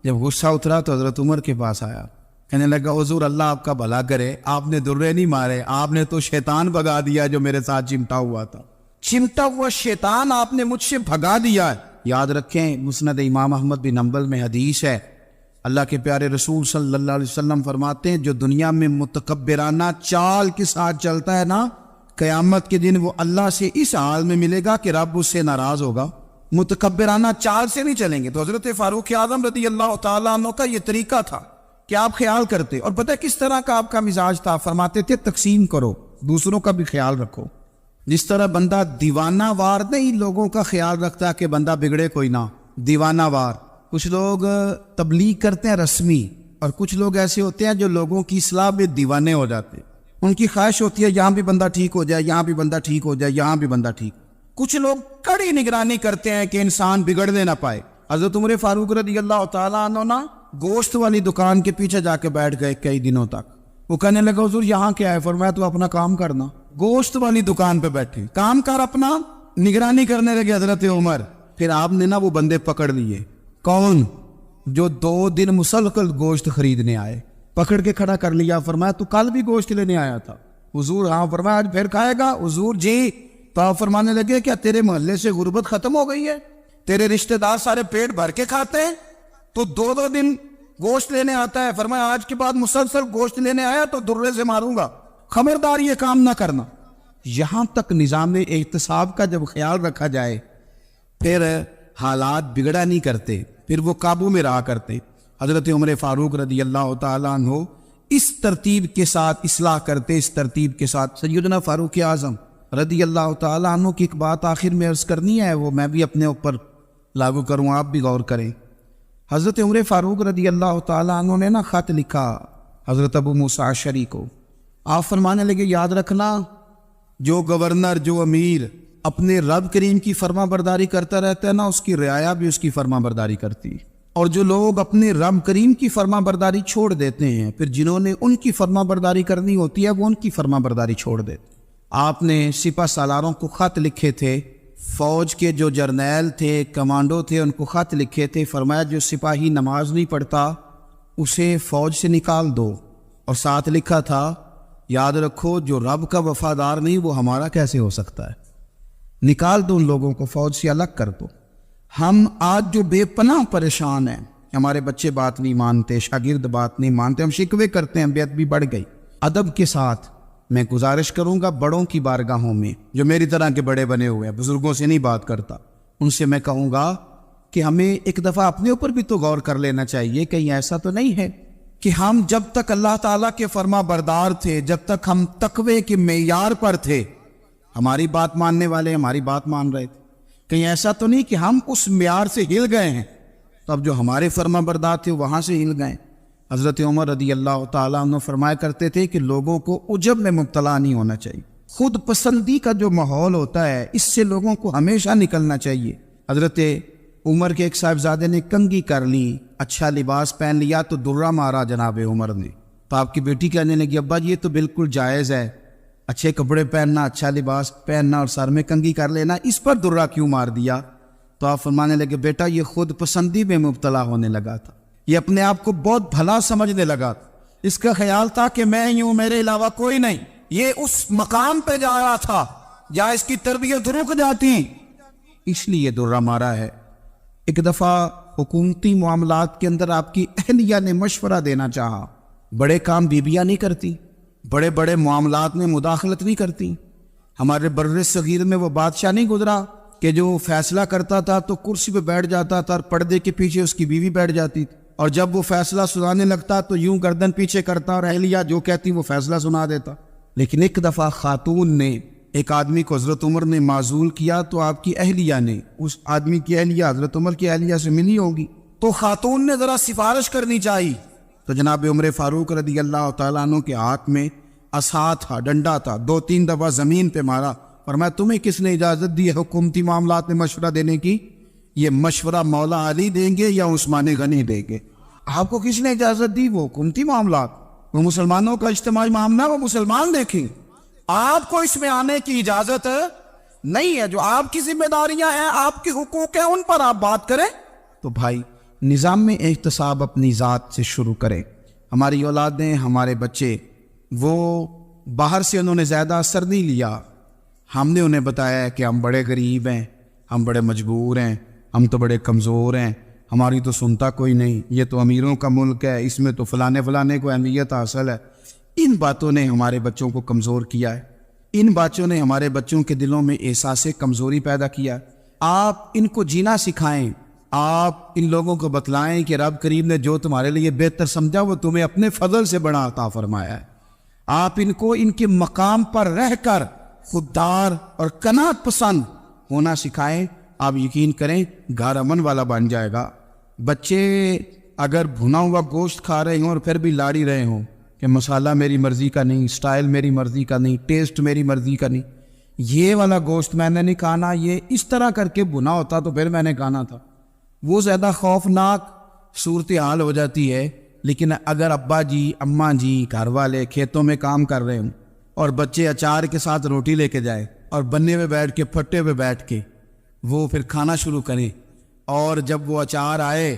جب غصہ اترا تو حضرت عمر کے پاس آیا، کہنے لگا حضور اللہ آپ کا بھلا کرے، آپ نے درے نہیں مارے، آپ نے تو شیطان بھگا دیا جو میرے ساتھ چمٹا ہوا تھا، چمٹا ہوا شیطان آپ نے مجھ سے بھگا دیا ہے۔ یاد رکھیں مسند امام احمد بن حنبل میں حدیث ہے، اللہ کے پیارے رسول صلی اللہ علیہ وسلم فرماتے ہیں جو دنیا میں متکبرانہ چال کے ساتھ چلتا ہے نا، قیامت کے دن وہ اللہ سے اس حال میں ملے گا کہ رب اس سے ناراض ہوگا، متکبرانہ چال سے نہیں چلیں گے۔ تو حضرت فاروق اعظم رضی اللہ تعالیٰ عنہ کا یہ طریقہ تھا کہ آپ خیال کرتے، اور پتہ کس طرح کا آپ کا مزاج تھا، فرماتے تھے تقسیم کرو، دوسروں کا بھی خیال رکھو۔ جس طرح بندہ دیوانہ وار نہیں لوگوں کا خیال رکھتا کہ بندہ بگڑے کوئی نہ، دیوانہ وار، کچھ لوگ تبلیغ کرتے ہیں رسمی، اور کچھ لوگ ایسے ہوتے ہیں جو لوگوں کی اصلاح میں دیوانے ہو جاتے ہیں، ان کی خواہش ہوتی ہے یہاں بھی بندہ ٹھیک ہو جائے، یہاں بھی بندہ ٹھیک ہو جائے، یہاں بھی بندہ ٹھیک۔ کچھ لوگ کڑی نگرانی کرتے ہیں کہ انسان بگڑنے نہ پائے۔ حضرت عمر فاروق رضی اللہ تعالیٰ عنہ نا گوشت والی دکان کے پیچھے جا کے بیٹھ گئے کئی دنوں تک، وہ کہنے لگا حضور یہاں کیا ہے؟ فرمایا تو اپنا کام کرنا، گوشت والی دکان پہ بیٹھے کام کر اپنا، نگرانی کرنے لگے حضرت عمر۔ پھر آپ نے نا وہ بندے پکڑ لیے، کون؟ جو 2 دن مسلسل گوشت خریدنے آئے، پکڑ کے کھڑا کر لیا، فرمایا تو کل بھی گوشت لینے آیا تھا؟ حضور ہاں۔ فرمایا آج پھر کھائے گا؟ حضور جی۔ تو آپ فرمانے لگے کیا تیرے محلے سے غربت ختم ہو گئی ہے؟ تیرے رشتہ دار سارے پیٹ بھر کے کھاتے ہیں تو 2 دن گوشت لینے آتا ہے؟ فرمایا آج کے بعد مسلسل گوشت لینے آیا تو درے سے ماروں گا، خبردار یہ کام نہ کرنا۔ یہاں تک نظام احتساب کا جب خیال رکھا جائے پھر حالات بگڑا نہیں کرتے، پھر وہ قابو میں رہا کرتے۔ حضرت عمر فاروق رضی اللہ تعالیٰ عنہ اس ترتیب کے ساتھ اصلاح کرتے، اس ترتیب کے ساتھ۔ سیدنا فاروق اعظم رضی اللہ تعالیٰ عنہ کی ایک بات آخر میں عرض کرنی ہے، وہ میں بھی اپنے اوپر لاگو کروں، آپ بھی غور کریں۔ حضرت عمر فاروق رضی اللہ تعالیٰ عنہ نے نا خط لکھا حضرت ابو موسیٰ اشعری کو، آپ فرمانے لگے یاد رکھنا جو گورنر، جو امیر اپنے رب کریم کی فرما برداری کرتا رہتا ہے نا، اس کی رعایا بھی اس کی فرما برداری کرتی، اور جو لوگ اپنے رب کریم کی فرما برداری چھوڑ دیتے ہیں پھر جنہوں نے ان کی فرما برداری کرنی ہوتی ہے وہ ان کی فرما برداری چھوڑ دیتے۔ آپ نے سپہ سالاروں کو خط لکھے تھے، فوج کے جو جرنیل تھے، کمانڈو تھے، ان کو خط لکھے تھے، فرمایا جو سپاہی نماز نہیں پڑھتا اسے فوج سے نکال دو، اور ساتھ لکھا تھا یاد رکھو جو رب کا وفادار نہیں وہ ہمارا کیسے ہو سکتا ہے، نکال دو ان لوگوں کو، فوج سے الگ کر دو۔ ہم آج جو بے پناہ پریشان ہیں، ہمارے بچے بات نہیں مانتے، شاگرد بات نہیں مانتے، ہم شکوے کرتے ہیں، بے ادبی بڑھ گئی۔ ادب کے ساتھ میں گزارش کروں گا بڑوں کی بارگاہوں میں، جو میری طرح کے بڑے بنے ہوئے ہیں، بزرگوں سے نہیں بات کرتا، ان سے میں کہوں گا کہ ہمیں ایک دفعہ اپنے اوپر بھی تو غور کر لینا چاہیے، کہیں ایسا تو نہیں ہے کہ ہم جب تک اللہ تعالیٰ کے فرما بردار تھے، جب تک ہم تقوی کے معیار پر تھے، ہماری بات ماننے والے ہماری بات مان رہے تھے، کہیں ایسا تو نہیں کہ ہم اس معیار سے ہل گئے ہیں تو اب جو ہمارے فرما بردار تھے وہاں سے ہل گئے۔ حضرت عمر رضی اللہ تعالیٰ عنہ فرمایا کرتے تھے کہ لوگوں کو عجب میں مبتلا نہیں ہونا چاہیے، خود پسندی کا جو ماحول ہوتا ہے اس سے لوگوں کو ہمیشہ نکلنا چاہیے۔ حضرت عمر کے ایک صاحبزادے نے کنگھی کر لی، اچھا لباس پہن لیا تو درہ مارا جناب عمر نے، تو آپ کی بیٹی کہنے لگی ابا یہ تو بالکل جائز ہے، اچھے کپڑے پہننا، اچھا لباس پہننا اور سر میں کنگھی کر لینا، اس پر درہ کیوں مار دیا؟ تو آپ فرمانے لگے بیٹا یہ خود پسندی میں مبتلا ہونے لگا تھا، یہ اپنے آپ کو بہت بھلا سمجھنے لگا تھا، اس کا خیال تھا کہ میں ہی ہوں، میرے علاوہ کوئی نہیں، یہ اس مقام پہ جا رہا تھا جہاں اس کی تربیت رک جاتی، اس لیے درہ مارا ہے۔ ایک دفعہ حکومتی معاملات کے اندر آپ کی اہلیہ نے مشورہ دینا چاہا، بڑے کام بیویاں نہیں کرتی، بڑے بڑے معاملات میں مداخلت نہیں کرتی۔ ہمارے بر صغیر میں وہ بادشاہ نہیں گزرا کہ جو فیصلہ کرتا تھا تو کرسی پہ بیٹھ جاتا تھا اور پردے کے پیچھے اس کی بیوی بیٹھ جاتی تھی، اور جب وہ فیصلہ سنانے لگتا تو یوں گردن پیچھے کرتا اور اہلیہ جو کہتی وہ فیصلہ سنا دیتا۔ لیکن ایک دفعہ خاتون نے ایک آدمی کو حضرت عمر نے معزول کیا تو آپ کی اہلیہ نے اس آدمی کی اہلیہ حضرت عمر کی اہلیہ سے ملی ہوگی، تو خاتون نے ذرا سفارش کرنی چاہیے، تو جناب عمر فاروق رضی اللہ تعالیٰ عنہ کے ہاتھ میں عصا تھا، ڈنڈا تھا، 2-3 دفعہ زمین پہ مارا، فرمایا تمہیں کس نے اجازت دی ہے حکومتی معاملات میں مشورہ دینے کی؟ یہ مشورہ مولا علی دیں گے یا عثمان غنی دیں گے؟ آپ کو کس نے اجازت دی؟ وہ حکومتی معاملات، وہ مسلمانوں کا اجتماعی معاملہ، وہ مسلمان دیکھیں، آپ کو اس میں آنے کی اجازت نہیں ہے، جو آپ کی ذمہ داریاں ہیں، آپ کے حقوق ہیں، ان پر آپ بات کریں۔ تو بھائی نظام میں احتساب اپنی ذات سے شروع کریں۔ ہماری اولادیں، ہمارے بچے، وہ باہر سے انہوں نے زیادہ اثر نہیں لیا، ہم نے انہیں بتایا ہے کہ ہم بڑے غریب ہیں، ہم بڑے مجبور ہیں، ہم تو بڑے کمزور ہیں، ہماری تو سنتا کوئی نہیں، یہ تو امیروں کا ملک ہے، اس میں تو فلانے کو اہمیت حاصل ہے۔ ان باتوں نے ہمارے بچوں کو کمزور کیا ہے، ان باتوں نے ہمارے بچوں کے دلوں میں احساس کمزوری پیدا کیا ہے۔ آپ ان کو جینا سکھائیں، آپ ان لوگوں کو بتلائیں کہ رب کریم نے جو تمہارے لیے بہتر سمجھا وہ تمہیں اپنے فضل سے بڑا عطا فرمایا ہے۔ آپ ان کو ان کے مقام پر رہ کر خوددار اور قناعت پسند ہونا سکھائیں، آپ یقین کریں گھر امن والا بن جائے گا۔ بچے اگر بھنا ہوا گوشت کھا رہے ہوں اور پھر بھی لاڑی رہے ہوں کہ مسالہ میری مرضی کا نہیں، سٹائل میری مرضی کا نہیں، ٹیسٹ میری مرضی کا نہیں، یہ والا گوشت میں نے نہیں کھانا، یہ اس طرح کر کے بھنا ہوتا تو پھر میں نے کھانا تھا، وہ زیادہ خوفناک صورتحال ہو جاتی ہے۔ لیکن اگر ابا جی، اماں جی، گھر والے کھیتوں میں کام کر رہے ہوں اور بچے اچار کے ساتھ روٹی لے کے جائے اور بننے میں بیٹھ کے، پھٹے پہ بیٹھ کے وہ پھر کھانا شروع کریں، اور جب وہ اچار آئے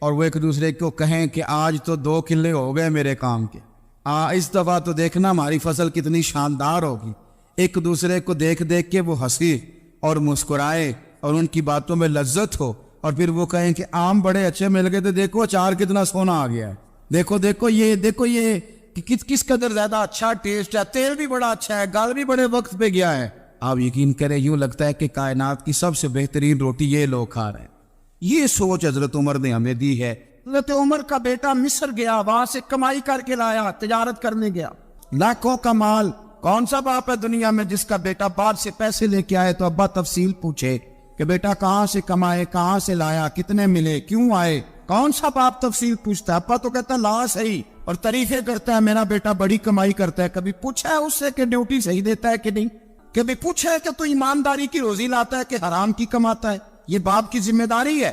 اور وہ ایک دوسرے کو کہیں کہ آج تو 2 کلے ہو گئے میرے کام کے، اس دفعہ تو دیکھنا ہماری فصل کتنی شاندار ہوگی، ایک دوسرے کو دیکھ دیکھ کے وہ ہنسی اور مسکرائے اور ان کی باتوں میں لذت ہو، اور پھر وہ کہیں کہ آم بڑے اچھے مل گئے تھے، دیکھو اچار کتنا سونا آ گیا ہے، دیکھو یہ کہ کس قدر زیادہ اچھا ٹیسٹ ہے، تیل بھی بڑا اچھا ہے، گل بھی بڑے وقت پہ گیا ہے۔ آپ یقین کریں یوں لگتا ہے کہ کائنات کی سب سے بہترین روٹی یہ لوگ کھا رہے ہیں۔ یہ سوچ حضرت عمر نے ہمیں دی ہے۔ حضرت عمر کا بیٹا مصر گیا، وہاں سے کمائی کر کے لایا، تجارت کرنے گیا، لاکھوں کا مال۔ کون سا باپ ہے دنیا میں جس کا بیٹا بعد سے پیسے لے کے آئے تو ابا تفصیل پوچھے کہ بیٹا کہاں سے کمائے، کہاں سے لایا، کتنے ملے، کیوں آئے؟ کون سا باپ تفصیل پوچھتا ہے؟ ابا تو کہتا ہے لا صحیح، اور تعریفیں کرتا ہے میرا بیٹا بڑی کمائی کرتا ہے۔ کبھی پوچھا ہے اس سے کہ ڈیوٹی صحیح دیتا ہے کہ نہیں؟ کبھی پوچھا ہے کہ تو ایمانداری کی روزی لاتا ہے کہ حرام کی کماتا ہے؟ یہ باپ کی ذمہ داری ہے،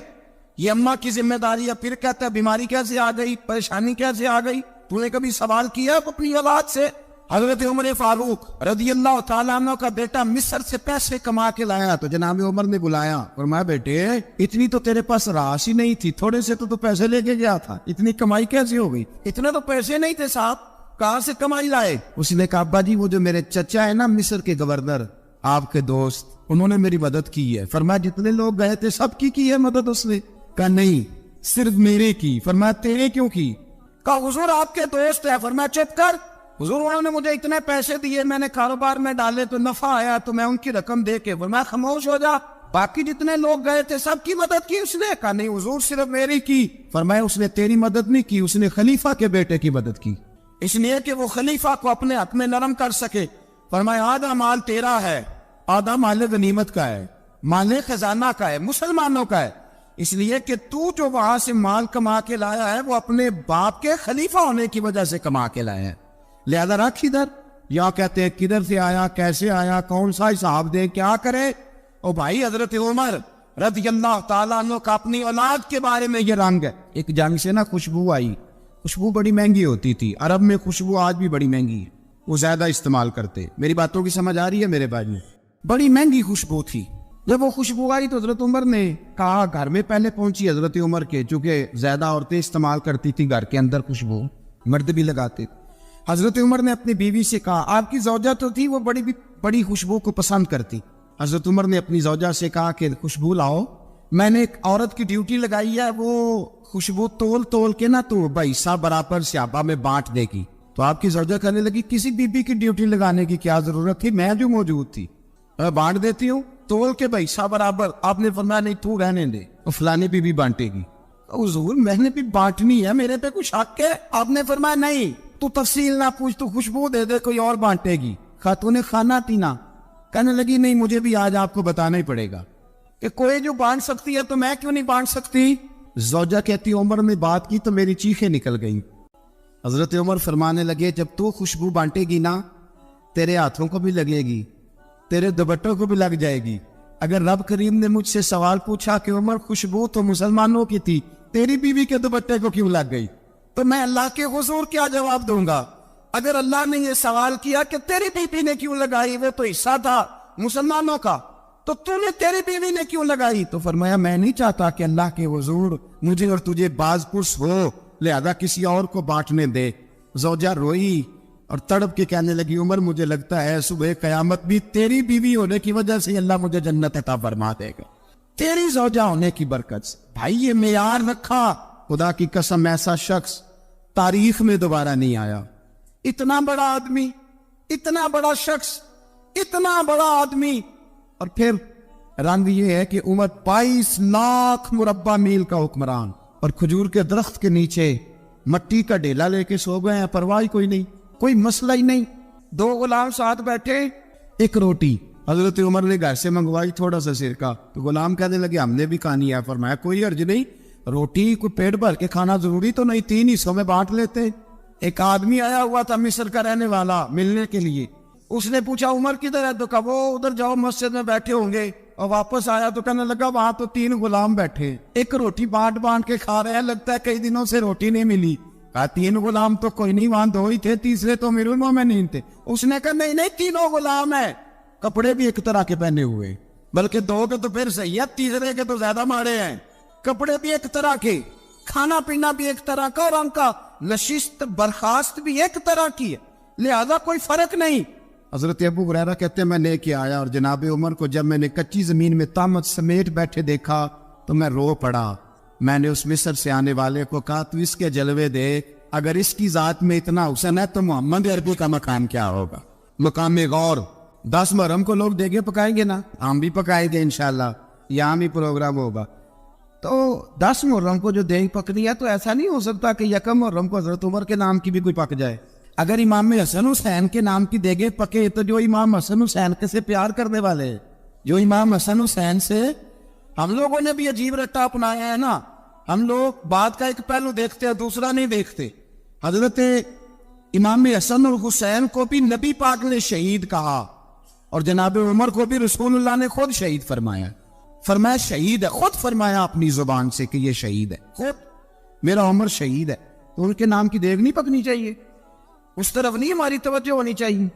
یہ اماں کی ذمہ داری ہے۔ پھر کہتا ہے بیماری کیسے آ گئی، پریشانی کیسے آ گئی؟ تو نے کبھی سوال کیا اپنی اولاد سے حضرت عمر فاروق رضی اللہ تعالیٰ عنہ کا بیٹا مصر سے پیسے کما کے لایا تو جناب عمر نے بلایا، فرمایا بیٹے اتنی تو تیرے پاس راس ہی نہیں تھی، تھوڑے سے تو پیسے لے کے گیا تھا، اتنی کمائی کیسے ہو گئی؟ اتنے تو پیسے نہیں تھے صاحب، کہاں سے کمائی لائے؟ اس نے کہا ابا جی وہ جو میرے چچا ہے نا مصر کے گورنر، آپ کے دوست، انہوں نے میری مدد کی ہے۔ فرمایا جتنے لوگ گئے تھے سب کی ہے مدد اس نے؟ کہا نہیں صرف میرے کی۔ فرمایا تیرے کیوں کی؟ کہا حضور آپ کے دوست ہے۔ فرمایا چپ کر، حضور انہوں نے مجھے اتنے پیسے دیے، میں نے کاروبار میں ڈالے تو نفع آیا تو میں ان کی رقم دے کے۔ فرمایا خاموش ہو جا، باقی جتنے لوگ گئے تھے سب کی مدد کی اس نے؟ کہا نہیں حضور صرف میری کی۔ فرمایا اس نے تیری مدد نہیں کی، اس نے خلیفہ کے بیٹے کی مدد کی، اس لیے کہ وہ خلیفہ کو اپنے حق میں نرم کر سکے۔ فرمایا آدھا مال تیرا ہے، آدھا مال غنیمت کا ہے، مال خزانہ کا ہے، مسلمانوں کا ہے، اس لیے کہ تو جو وہاں سے مال کما کے لایا ہے وہ اپنے باپ کے خلیفہ ہونے کی وجہ سے کما کے لایا ہے، لہذا رکھ ادھر۔ یا کہتے ہیں کدھر سے آیا، کیسے آیا، کون سا حساب دے، کیا کرے؟ او بھائی حضرت عمر رضی اللہ تعالیٰ عنہ کا اپنی اولاد کے بارے میں یہ رنگ ہے۔ ایک جنگ سے نا خوشبو آئی، خوشبو بڑی مہنگی ہوتی تھی، عرب میں خوشبو آج بھی بڑی مہنگی ہے، وہ زیادہ استعمال کرتے۔ میری باتوں کی سمجھ آ رہی ہے میرے بھائی؟ بڑی مہنگی خوشبو تھی۔ جب وہ خوشبو آئی تو حضرت عمر نے کہا، گھر میں پہلے پہنچی حضرت عمر کے، چونکہ زیادہ عورتیں استعمال کرتی تھی گھر کے اندر خوشبو، مرد بھی لگاتے تھے۔ حضرت عمر نے اپنی بیوی سے کہا، آپ کی زوجہ تو تھی وہ بڑی خوشبو کو پسند کرتی۔ حضرت عمر نے اپنی زوجہ سے کہا کہ خوشبو لاؤ، میں نے ایک عورت کی ڈیوٹی لگائی ہے، وہ خوشبو تول کے نا تو بھائیسا برابر صحابہ میں بانٹ دے گی۔ تو آپ کی زوجہ کہنے لگی کسی بی بی کی ڈیوٹی لگانے کی کیا ضرورت تھی، میں جو موجود تھی میں بانٹ دیتی ہوں تول کے بھائیسا برابر۔ آپ نے فرمایا نہیں تو رہنے دے، وہ فلانے بھی بانٹے گی۔ حضور میں نے بھی بانٹنی ہے، میرے پہ کچھ حق ہے؟ آپ نے فرمایا نہیں، تو تفصیل نہ پوچھ، تو خوشبو دے دے، کوئی اور بانٹے گی۔ خاتون خانہ تھی نا، کہنے لگی نہیں مجھے بھی آج آپ کو بتانا ہی پڑے گا کہ کوئی جو بانٹ سکتی ہے تو میں کیوں نہیں بانٹ سکتی؟ زوجہ کہتی عمر نے بات کی تو میری چیخیں نکل گئیں۔ حضرت عمر فرمانے لگے جب تو خوشبو بانٹے گی نا تیرے ہاتھوں کو بھی لگے گی، تیرے دوپٹوں کو بھی لگ جائے گی۔ اگر رب کریم نے مجھ سے سوال پوچھا کہ عمر خوشبو تو مسلمانوں کی تھی، تیری بیوی کے دوپٹے کو کیوں لگ گئی، تو میں اللہ کے حضور کیا جواب دوں گا؟ اگر اللہ نے یہ سوال کیا کہ تیری بیوی نے کیوں لگائی، وہ تو حصہ تھا مسلمانوں کا، تو نے تیری بیوی نے کیوں لگائی؟ تو فرمایا میں نہیں چاہتا کہ اللہ کے حضور مجھے اور تجھے باز پرس ہو، لہذا کسی اور کو بانٹنے دے۔ زوجہ روئی اور تڑپ کے کہنے لگی عمر مجھے لگتا ہے صبح قیامت بھی تیری بیوی ہونے کی وجہ سے اللہ مجھے جنت عطا فرما دے گا، تیری زوجہ ہونے کی برکت سے۔ بھائی یہ معیار رکھا، خدا کی قسم ایسا شخص تاریخ میں دوبارہ نہیں آیا۔ اتنا بڑا آدمی، اتنا بڑا شخص، اتنا بڑا آدمی، اور پھر رنگ یہ ہے کہ عمر 22 لاکھ مربع میل کا حکمران، اور کھجور کے درخت کے نیچے مٹی کا ڈیلا لے کے سو گئے ہیں، پرواہ کوئی نہیں، کوئی مسئلہ ہی نہیں۔ 2 غلام ساتھ بیٹھے، ایک روٹی حضرت عمر نے گھر سے منگوائی، تھوڑا سا سرکہ، تو غلام کہنے لگے ہم نے بھی کھانی ہے۔ فرمایا کوئی حرج نہیں، روٹی کو پیٹ بھر کے کھانا ضروری تو نہیں، 3 حصوں میں بانٹ لیتے۔ ایک آدمی آیا ہوا تھا مصر کا رہنے والا ملنے کے لیے، اس نے پوچھا عمر کدھر ہے، تو کہا وہ ادھر جاؤ مسجد میں بیٹھے ہوں گے، اور واپس آیا تو کہنے لگا وہاں تو 3 غلام بیٹھے، ایک روٹی بانٹ کے کھا رہے ہیں، لگتا ہے کئی دنوں سے روٹی نہیں ملی۔ کہا 3 غلام تو کوئی نہیں، وہاں 2 ہی تھے، تیسرے تو امیر المومنین تھے۔ اس نے کہا نہیں 3 غلام ہیں، کپڑے بھی ایک طرح کے پہنے ہوئے، بلکہ 2 کے تو پھر صحیح ہے، تیسرے کے تو زیادہ ماڑے ہیں، کپڑے بھی ایک طرح کے، کھانا پینا بھی ایک طرح کا، اور ان کا نشست برخاست بھی ایک طرح کی ہے، لہذا کوئی فرق نہیں۔ حضرت ابو ہریرہ کہتے ہیں میں لے کے آیا، اور جناب عمر کو جب میں نے کچی زمین میں تامت سمیٹ بیٹھے دیکھا تو میں رو پڑا۔ میں نے اس مصر سے آنے والے کو کہا تو اس کے جلوے دیکھ، اگر اس کی ذات میں اتنا حسن ہے تو محمد عربی کا مقام کیا ہوگا؟ مقام غور 10 محرم کو لوگ دیگیں پکائیں گے نا، ہم بھی پکائیں گے انشاءاللہ، یہاں بھی پروگرام ہوگا۔ تو 10 محرم کو جو دیگ پکنی ہے تو ایسا نہیں ہو سکتا کہ 1 محرم کو حضرت عمر کے نام کی بھی کوئی پک جائے۔ اگر امام حسن حسین کے نام کی دیگیں پکے تو جو امام حسن حسین کے سے پیار کرنے والے ہیں، جو امام حسن حسین سے ہم لوگوں نے بھی عجیب رٹا اپنایا ہے نا، ہم لوگ بات کا ایک پہلو دیکھتے ہیں دوسرا نہیں دیکھتے۔ حضرت امام حسن اور حسین کو بھی نبی پاک نے شہید کہا، اور جناب عمر کو بھی رسول اللہ نے خود شہید فرمایا، فرمایا شہید ہے، خود فرمایا اپنی زبان سے کہ یہ شہید ہے، خود میرا عمر شہید ہے، تو ان کے نام کی دیگ نہیں پکنی چاہیے؟ اس طرف نہیں ہماری توجہ ہونی چاہیے.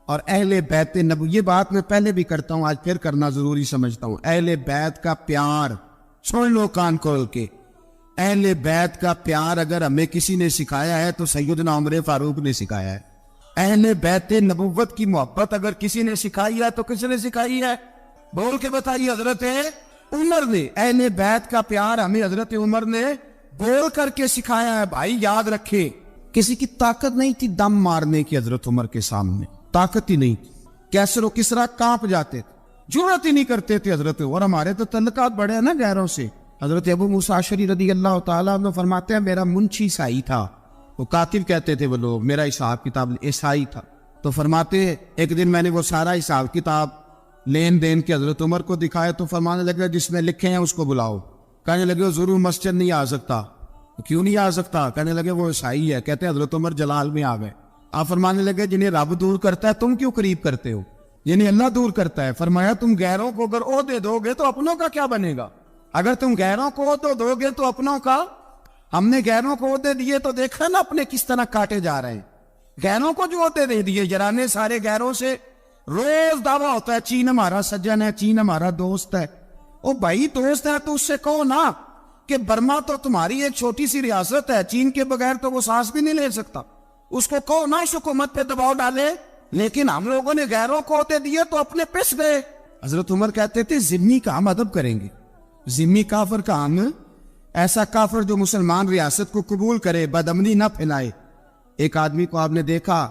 اور اہل بیت نبوی، یہ بات میں پہلے بھی کرتا ہوں، آج پھر کرنا ضروری سمجھتا ہوں. اہل بیت کا پیار سن لو کان کھول کے. اہل بیت کا پیار اگر ہمیں کسی نے سکھایا ہے تو سیدنا عمر فاروق نے سکھایا ہے. اہل بیت نبوت کی محبت اگر کسی نے سکھائی ہے تو کس نے سکھائی ہے؟ بول کے بتائیے. حضرت عمر نے. اہل بیت کا پیار ہمیں حضرت عمر نے بول کر کے سکھایا ہے. بھائی یاد رکھے، کسی کی طاقت نہیں تھی دم مارنے کی حضرت عمر کے سامنے، طاقت ہی نہیں تھی. کیسر و کسرا کانپ جاتے تھے، جرأت ہی نہیں کرتے تھے حضرت. اور ہمارے تو تعلقات بڑے ہیں نا غیروں سے. حضرت ابو موسیٰ اشعری رضی اللہ تعالیٰ عنہ فرماتے ہیں میرا منشی عیسائی تھا. وہ کاتب کہتے تھے وہ لوگ، میرا حساب کتاب عیسائی تھا. تو فرماتے ایک دن میں نے وہ سارا حساب کتاب لین دین کے حضرت عمر کو دکھایا تو فرمانے لگے جس میں لکھے ہیں اس کو بلاؤ. کہنے لگے وہ ضرور مسجد نہیں آ سکتا. کیوں نہیں آ سکتا؟ کہنے لگے وہ عیسائی ہے. کہتے ہیں حضرت عمر جلال میں آ گئے. آپ فرمانے لگے جنہیں رب دور کرتا ہے تم کیوں قریب کرتے ہو؟ یعنی اللہ دور کرتا ہے. فرمایا تم غیروں کو اگر عہدے دو گے تو اپنوں کا کیا بنے گا؟ اگر تم غیروں کو عہدے دو گے تو اپنوں کا. ہم نے غیروں کو عہدے دیے تو دیکھا نا اپنے کس طرح کاٹے جا رہے ہیں. غیروں کو جو عہدے دے دیے جرانے سارے غیروں سے. روز دعویٰ ہوتا ہے چین ہمارا سجن ہے، چین ہمارا دوست ہے. او بھائی دوست ہے تو اس سے کہو نا کہ برما تو تمہاری ایک چھوٹی سی ریاست ہے، چین کے بغیر تو وہ سانس بھی نہیں لے سکتا. اس کو کہو نا اس حکومت پہ دباؤ ڈالے. لیکن ہم لوگوں نے غیروں کو ہوتے دیے تو اپنے پس گئے. حضرت عمر کہتے تھے ذمی کا ہم ادب کریں گے. ذمی کافر کا ہم، ایسا کافر جو مسلمان ریاست کو قبول کرے، بدامنی نہ پھیلائے. ایک آدمی کو آپ نے دیکھا